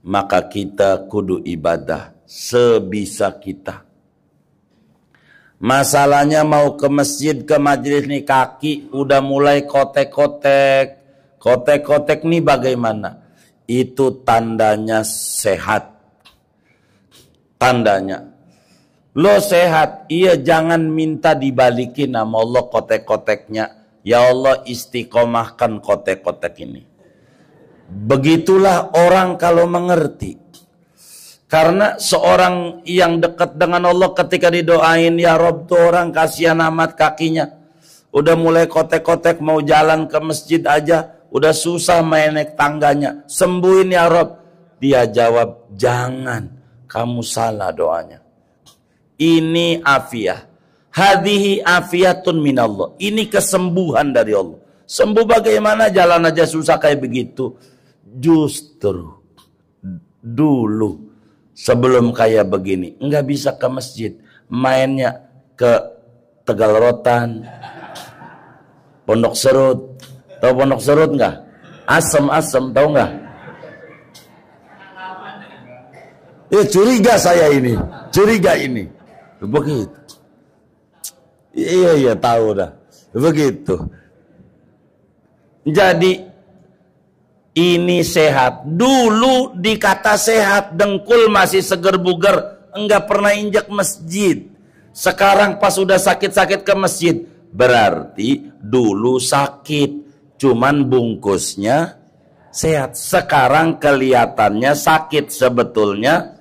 Maka kita kudu ibadah sebisa kita. Masalahnya mau ke masjid, ke majelis nih kaki udah mulai kotek-kotek. Kotek-kotek nih bagaimana? Itu tandanya sehat. Tandanya. Lo sehat, iya jangan minta dibalikin sama Allah kotek-koteknya. Ya Allah istiqomahkan kotek-kotek ini. Begitulah orang kalau mengerti. Karena seorang yang dekat dengan Allah ketika didoain, ya Rob tuh orang kasihan amat kakinya. Udah mulai kotek-kotek mau jalan ke masjid aja, udah susah main naik tangganya. Sembuhin ya Rob. Dia jawab, jangan, kamu salah doanya. Ini afiah. Hadihi afiatun minallah. Ini kesembuhan dari Allah. Sembuh bagaimana, jalan aja susah kayak begitu. Justru dulu sebelum kayak begini, nggak bisa ke masjid, mainnya ke Tegal Rotan, Pondok Serut. Tahu Pondok Serut nggak? Asem, tahu nggak? Curiga saya ini, curiga ini. Begitu. Iya tahu dah. Begitu. Jadi ini sehat. Dulu dikata sehat, dengkul masih seger buger, enggak pernah injak masjid. Sekarang pas udah sakit-sakit ke masjid, berarti dulu sakit, cuman bungkusnya sehat. Sekarang kelihatannya sakit, sebetulnya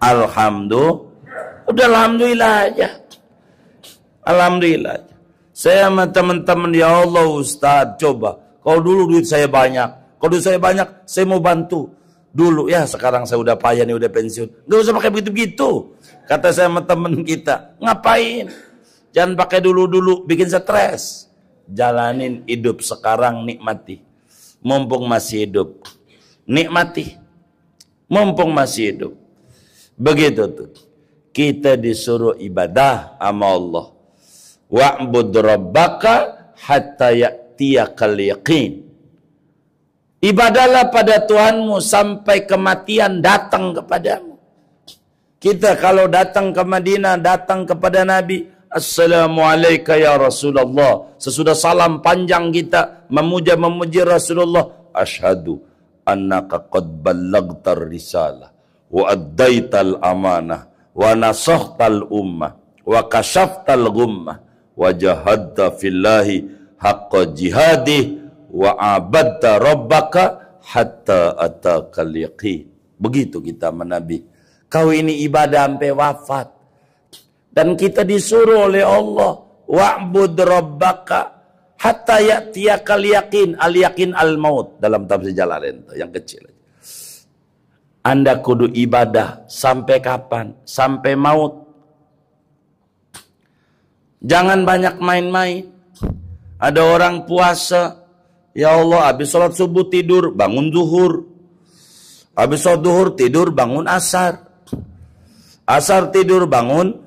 alhamdulillah aja. Alhamdulillah. Saya sama teman-teman, ya Allah Ustadz, coba. Kalau dulu duit saya banyak, kalau duit saya banyak, saya mau bantu. Dulu ya, sekarang saya udah payah nih, udah pensiun. Gak usah pakai begitu-begitu. Kata saya sama teman kita, ngapain? Jangan pakai dulu-dulu, bikin stres. Jalanin hidup sekarang, nikmati. Mumpung masih hidup. Nikmati. Mumpung masih hidup. Begitu tuh. Kita disuruh ibadah sama Allah. Wa'bud rabbaka hatta ya'tiyakal yaqin. Ibadahlah pada Tuhanmu sampai kematian datang kepadamu. Kita kalau datang ke Madinah, datang kepada Nabi, Assalamualaikum ya Rasulullah. Sesudah salam panjang kita memuji Rasulullah, asyhadu annaka qad ballaghtar risalah wa addaital amanah wa nasahtal ummah wa kashaftal ghummah wa jahadta fillahi haqqa jihadih wa abadta rabbaka hatta atakal yaqin. Begitu kita menabi. Kau ini ibadah sampai wafat. Dan kita disuruh oleh Allah, wa'bud rabbaka hatta ya'tiyakal yaqin. Al yaqin al maut dalam tafsir Jalalain yang kecil. Anda kudu ibadah sampai kapan? Sampai maut. Jangan banyak main-main. Ada orang puasa, ya Allah, habis sholat subuh tidur, bangun zuhur. Habis sholat zuhur tidur, bangun asar. Asar tidur, bangun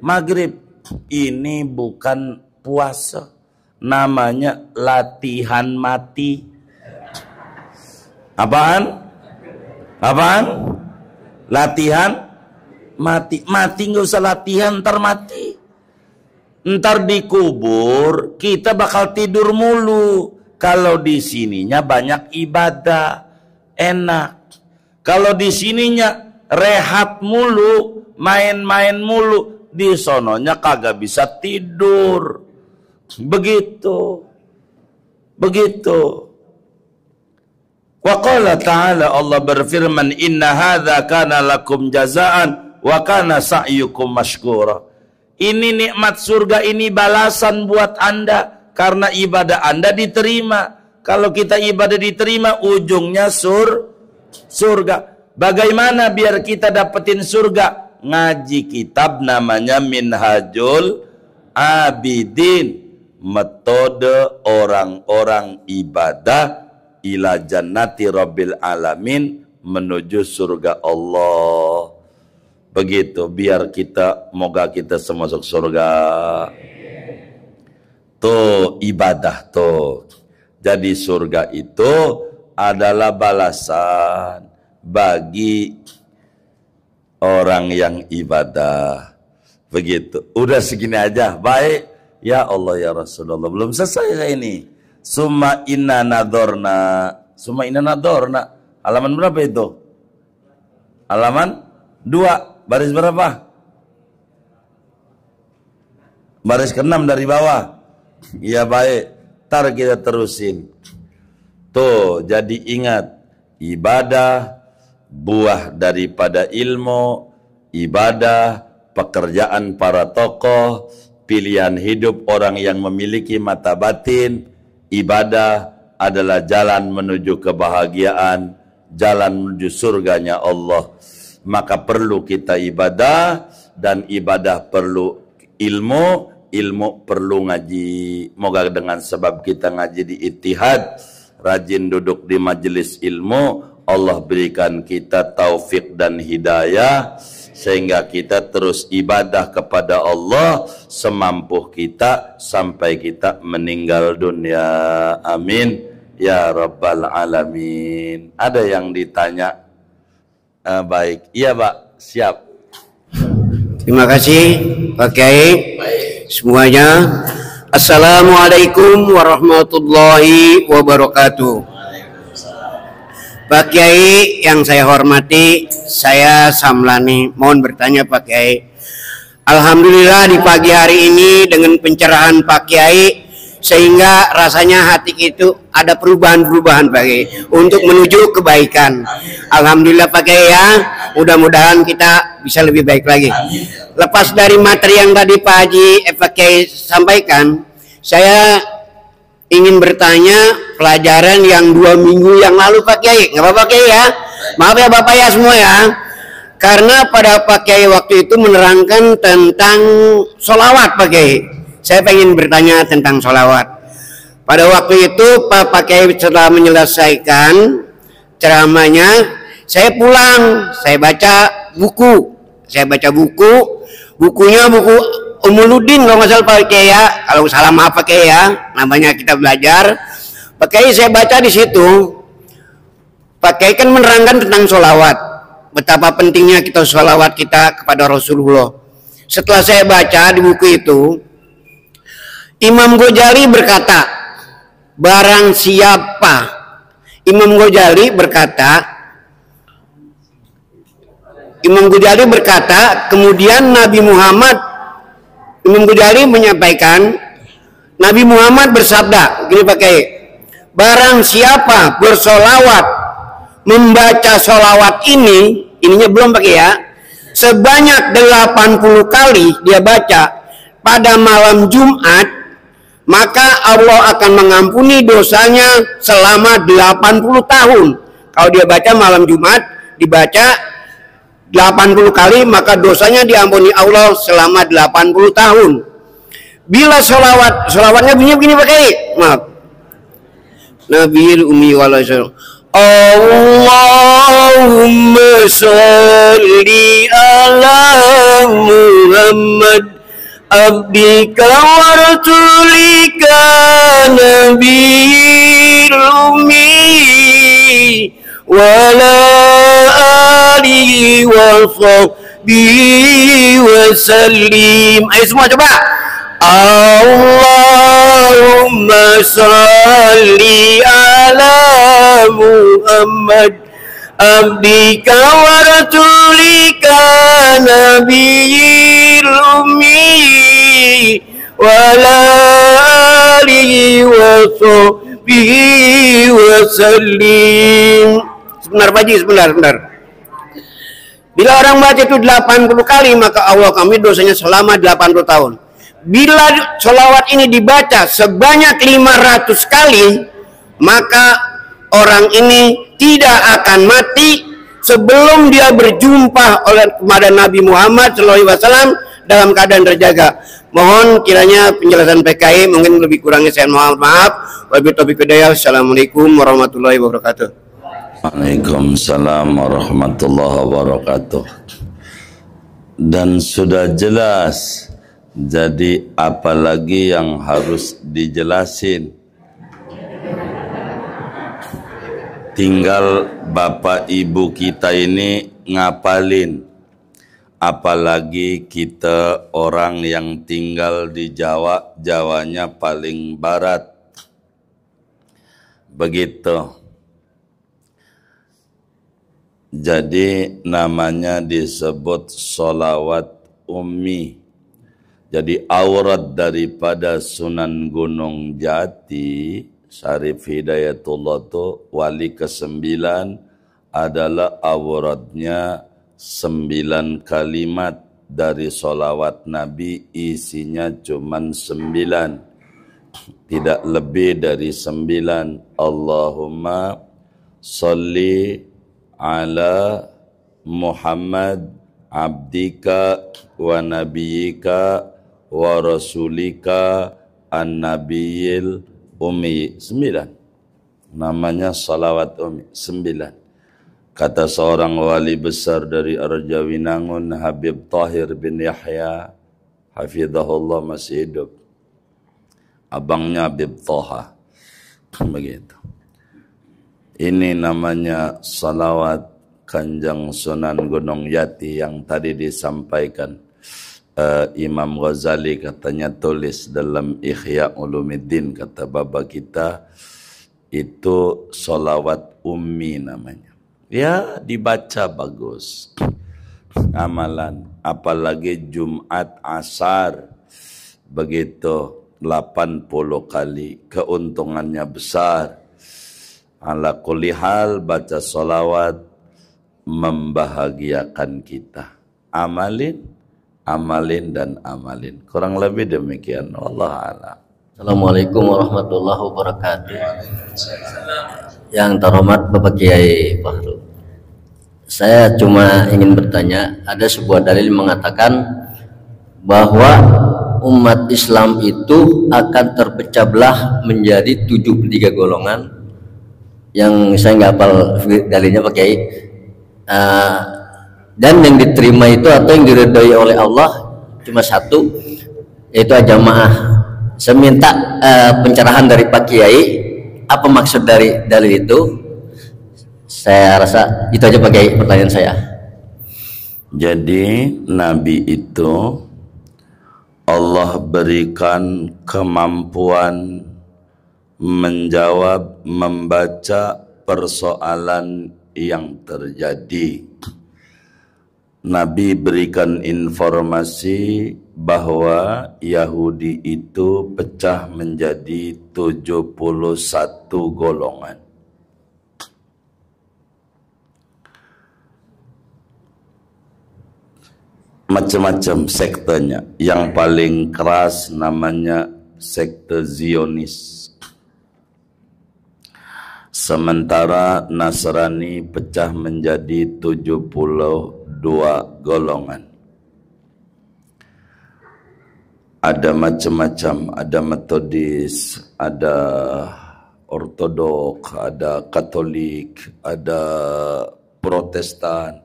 maghrib. Ini bukan puasa. Namanya latihan mati. Apaan? Latihan mati. Mati nggak usah latihan, ntar mati. Ntar dikubur, kita bakal tidur mulu. Kalau di sininya banyak ibadah, enak. Kalau di sininya rehat mulu, main-main mulu, di sononya kagak bisa tidur. Begitu. Wa qala ta'ala, Allah berfirman, inna hadza kana lakum jazaan wa kana sa'yukum mashkura. Ini nikmat surga, ini balasan buat Anda karena ibadah Anda diterima. Kalau kita ibadah diterima, ujungnya surga. Bagaimana biar kita dapetin surga? Ngaji kitab namanya Minhajul Abidin. Metode orang-orang ibadah ila jannati rabbil alamin, menuju surga Allah. Begitu, biar kita, moga kita semua masuk surga. Tuh Tuh ibadah tuh. Jadi surga itu adalah balasan bagi orang yang ibadah. Begitu. Udah segini aja. Baik. Ya Allah ya Rasulullah. Belum selesai ini. Summa inna nadorna. Summa inna nadorna. Halaman berapa itu? Halaman 2. Baris berapa? Baris ke-6 dari bawah. Iya baik. Ntar kita terusin. Tuh, jadi ingat, ibadah buah daripada ilmu, ibadah pekerjaan para tokoh, pilihan hidup orang yang memiliki mata batin. Ibadah adalah jalan menuju kebahagiaan, jalan menuju surganya Allah. Maka perlu kita ibadah, dan ibadah perlu ilmu, ilmu perlu ngaji. Moga dengan sebab kita ngaji di Ittihad, rajin duduk di majelis ilmu, Allah berikan kita taufik dan hidayah, sehingga kita terus ibadah kepada Allah semampu kita sampai kita meninggal dunia. Amin ya rabbal alamin. Ada yang ditanya? Baik, iya Pak, siap. Terima kasih Pak Kiai. Semuanya, Assalamualaikum warahmatullahi wabarakatuh. Pak Kiai yang saya hormati, saya Samlani. Mohon bertanya Pak Kiai. Alhamdulillah di pagi hari ini dengan pencerahan Pak Kiai, sehingga rasanya hati itu ada perubahan-perubahan Pak Kiai untuk menuju kebaikan. Alhamdulillah Pak Kiai ya. Mudah-mudahan kita bisa lebih baik lagi. Lepas dari materi yang tadi Pak Haji Pak Kiai sampaikan, saya ingin bertanya pelajaran yang 2 minggu yang lalu Pak Kiai. Nggak apa-apa Pak Kiai ya. Maaf ya Bapak ya semua ya. Karena pada Pak Kiai waktu itu menerangkan tentang sholawat Pak Kiai. Saya ingin bertanya tentang sholawat. Pada waktu itu Pak Kiai setelah menyelesaikan ceramahnya, saya pulang, saya baca buku. Bukunya buku Umuluddin kalau nggak salah Pak Kiai ya. Kalau salah maaf Pak Kiai ya, namanya kita belajar. Pak Kiai saya baca di situ, Pak Kiai kan menerangkan tentang sholawat, betapa pentingnya kita sholawat kita kepada Rasulullah. Setelah saya baca di buku itu, Imam Ghazali berkata, barang siapa, Imam Ghazali berkata, kemudian Imam Ghazali menyampaikan, Nabi Muhammad bersabda, gini Pak Kiai, barang siapa bersolawat, membaca solawat ininya belum Pak Kiai ya, sebanyak 80 kali dia baca pada malam Jumat, maka Allah akan mengampuni dosanya selama 80 tahun. Kalau dia baca malam Jumat, dibaca 80 kali, maka dosanya diampuni Allah selama 80 tahun. Bila solawatnya bunyinya begini Pak Kiai, maaf, Nabiul Ummi wal Allahumma sholli ala Muhammad abdika wa rasulika nabiyil ummi wala alihi wa sahbihi wa sallim. Ayo semua coba. Allahumma salli ala Muhammad abdika wa rasulika nabiyil ummi wala alihi wa sahbihi wa sallim. Sebentar Pak Haji, sebentar. Bila orang baca itu 80 kali, maka Allah kami dosanya selama 80 tahun. Bila sholawat ini dibaca sebanyak 500 kali, maka orang ini tidak akan mati sebelum dia berjumpa kepada Nabi Muhammad SAW dalam keadaan terjaga. Mohon kiranya penjelasan PKI, mungkin lebih kurangnya saya mohon maaf. Wabillahi taufiq wal hidayah. Assalamualaikum warahmatullahi wabarakatuh. Waalaikumsalam warahmatullahi wabarakatuh. Dan sudah jelas Jadi apalagi yang harus dijelasin? Tinggal bapak ibu kita ini ngapalin. Apalagi kita orang yang tinggal di Jawa, Jawanya paling barat. Begitu. Jadi namanya disebut sholawat ummi. Jadi aurat daripada Sunan Gunung Jati, Syarif Hidayatullah itu wali ke-9 adalah auratnya 9 kalimat dari sholawat Nabi, isinya cuman 9, tidak lebih dari 9. Allahumma sholli ala Muhammad abdika wa nabiyika wa rasulika an-nabiyil ummi. 9 namanya salawat ummi. 9. Kata seorang wali besar dari Arjawinangun, Habib Tahir bin Yahya hafizahullah, masih hidup, abangnya Habib Toha, begitu. Ini namanya salawat Kanjeng Sunan Gunung Jati yang tadi disampaikan Imam Ghazali, katanya tulis dalam Ihya Ulumuddin, kata baba kita, itu sholawat ummi namanya. Ya, dibaca bagus. Amalan, apalagi Jumat Asar, begitu 80 kali, keuntungannya besar. Ala kulli hal, baca sholawat membahagiakan kita. Amalin dan amalin. Kurang lebih demikian. Allah a'lam. Assalamualaikum warahmatullahi wabarakatuh. Yang terhormat Bapak Kiai Fahrul, saya cuma ingin bertanya, ada sebuah dalil mengatakan bahwa umat Islam itu akan terpecah belah menjadi 73 golongan. Yang saya nggak hafal dalilnya Pak Kiai. Dan yang diterima itu atau yang diridhoi oleh Allah cuma satu, yaitu jamaah. Saya minta pencerahan dari Pak Kiai, apa maksud dari dalil itu? Saya rasa itu aja Pak Kiai pertanyaan saya. Jadi Nabi itu Allah berikan kemampuan menjawab, membaca persoalan yang terjadi. Nabi berikan informasi bahwa Yahudi itu pecah menjadi 71 golongan. Macam-macam sektenya. Yang paling keras namanya sekte Zionis. Sementara Nasrani pecah menjadi 72 golongan. Ada macam-macam, ada Metodis, ada Ortodok, ada Katolik, ada Protestan.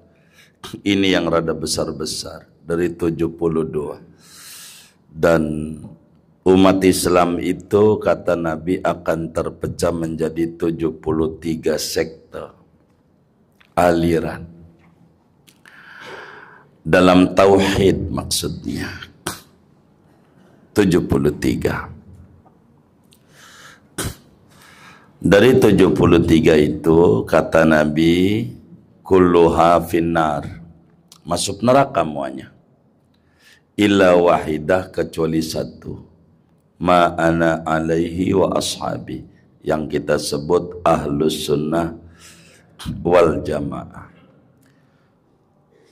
Ini yang rada besar-besar dari 72. Dan umat Islam itu kata Nabi akan terpecah menjadi 73 sekte, aliran. Dalam tauhid maksudnya 73. Dari 73 itu kata Nabi, kulluha finnar, masuk neraka semuanya. Illa wahidah, kecuali satu, ma ana alaihi wa ashabi, yang kita sebut ahlus sunnah wal jamaah.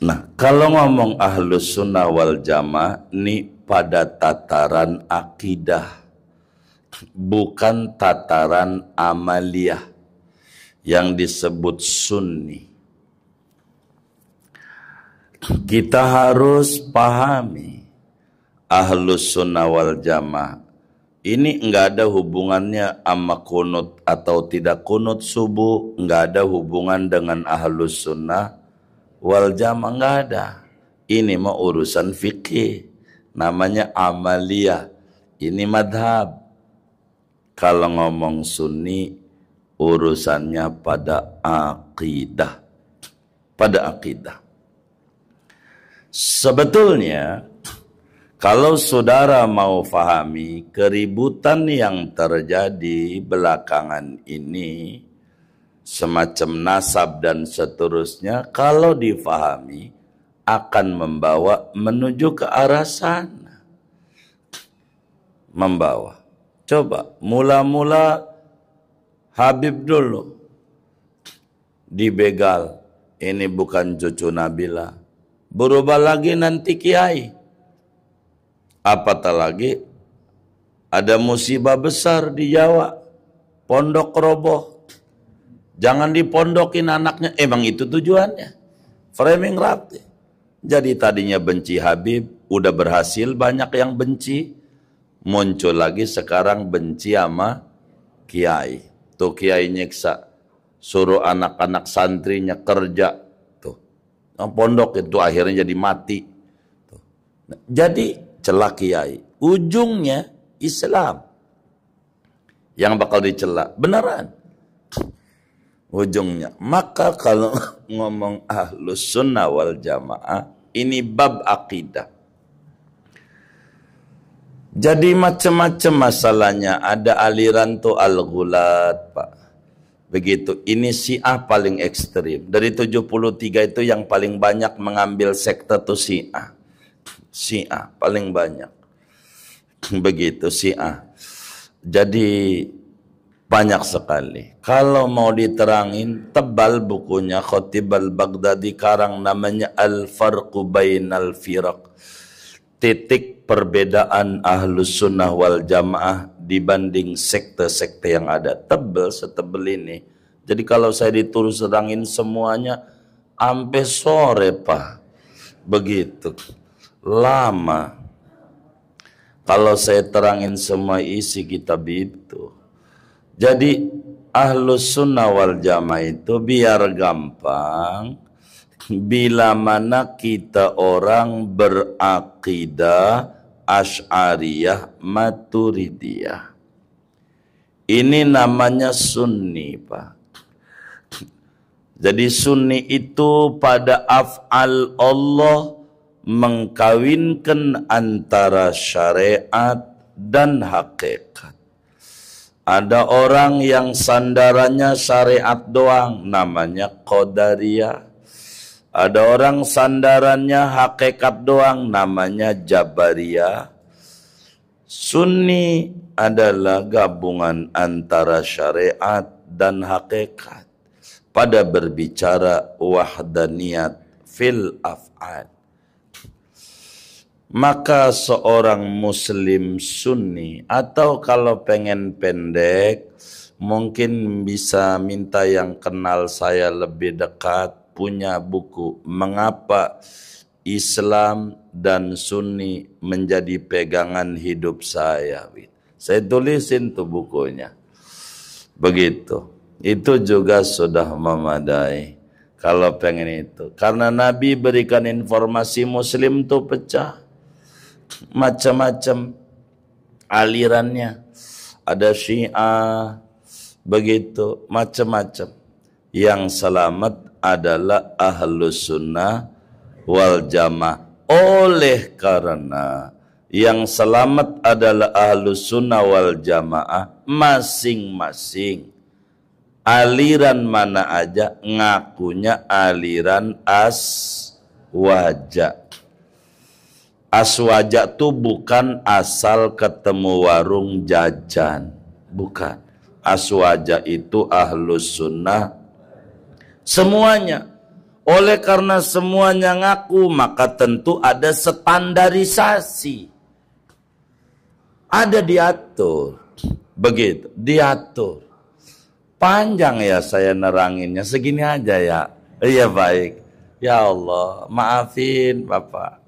Nah, kalau ngomong ahlus sunnah wal jamaah ini pada tataran akidah, bukan tataran amaliyah yang disebut sunni. Kita harus pahami ahlus sunnah wal jamaah ini enggak ada hubungannya sama kunut atau tidak kunut subuh, enggak ada hubungan dengan ahlus sunnah wal jamaah, enggak ada. Ini mah urusan fikih. namanya amaliyah. Ini madhab. Kalau ngomong sunni, urusannya pada akidah. Pada akidah. Sebetulnya, kalau saudara mau fahami keributan yang terjadi belakangan ini, semacam nasab dan seterusnya, kalau difahami, akan membawa menuju ke arah sana. Membawa. Coba, mula-mula Habib dulu dibegal. Ini bukan cucu Nabila. Berubah lagi nanti kiai. Apatah lagi ada musibah besar di Jawa. Pondok roboh. Jangan dipondokin anaknya. Emang itu tujuannya. Framing rate. Jadi tadinya benci Habib, udah berhasil banyak yang benci. Muncul lagi sekarang benci sama kiai. Tuh kiai nyiksa. Suruh anak-anak santrinya kerja. Tuh. Pondok itu akhirnya jadi mati. Tuh. Nah, jadi celah kiai. Ujungnya Islam. Yang bakal dicela. Beneran. Ujungnya. Maka kalau ngomong ahlus sunnah wal jamaah, ini bab akidah. Jadi macam-macam masalahnya. Ada aliran tuh al-ghulat, Pak. Begitu. Ini Syiah paling ekstrim. Dari 73 itu yang paling banyak mengambil sekte tuh Syiah. Syiah paling banyak. Begitu Syiah. Jadi banyak sekali. Kalau mau diterangin, tebal bukunya Khatib al-Baghdadi karang namanya Al-Farqu Bainal Firaq. Titik perbedaan ahlus sunnah wal jamaah dibanding sekte-sekte yang ada. Tebal setebel ini. Jadi kalau saya ditulis terangin semuanya, sampai sore Pak. Begitu. Lama. Kalau saya terangin semua isi kitab itu. Jadi ahlus sunnah wal jamaah itu biar gampang. Bila mana kita orang berakidah Asy'ariyah Maturidiyah. Ini namanya sunni, Pak. Jadi sunni itu pada af'al Allah mengkawinkan antara syariat dan hakikat. Ada orang yang sandarannya syariat doang, namanya Qadariyah. Ada orang sandarannya hakikat doang, namanya Jabariyah. Sunni adalah gabungan antara syariat dan hakikat pada berbicara wahdaniyat fil af'al. Maka seorang muslim sunni, atau kalau pengen pendek, mungkin bisa minta yang kenal saya lebih dekat, punya buku Mengapa Islam dan Sunni Menjadi Pegangan Hidup Saya. Saya tulisin tuh bukunya. Begitu. Itu juga sudah memadai. Kalau pengen itu. Karena Nabi berikan informasi muslim tuh pecah. Macam-macam alirannya. Ada Syiah. Begitu. Macam-macam. Yang selamat adalah ahlus sunnah wal jamaah. Oleh karena yang selamat adalah ahlus sunnah wal jamaah, masing-masing aliran mana aja ngakunya aliran aswaja. Aswaja tuh bukan asal ketemu warung jajan, bukan. Aswaja itu ahlus sunnah semuanya. Oleh karena semuanya ngaku, maka tentu ada standarisasi. Ada diatur. Begitu, diatur. Panjang ya saya neranginnya, segini aja ya. Iya baik. Ya Allah, maafin Bapak.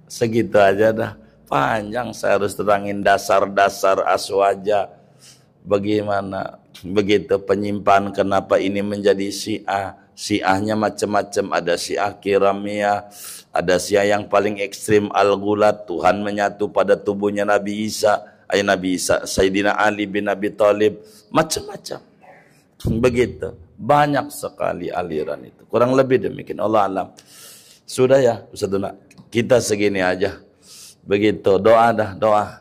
Segitu aja dah. Panjang saya harus terangin dasar-dasar aswaja. bagaimana begitu penyimpan, kenapa ini menjadi Syiah. Syiahnya macam-macam, ada Syiah Kiramiyah, ada Syiah yang paling ekstrim Al-Ghulat, Tuhan menyatu pada tubuhnya Nabi Isa, Nabi Isa, Sayyidina Ali bin Abi Thalib, macam-macam. Begitu, banyak sekali aliran itu. Kurang lebih demikian, Allah alam. Sudah ya Ustaz Duna, kita segini aja. Begitu, doa dah, doa.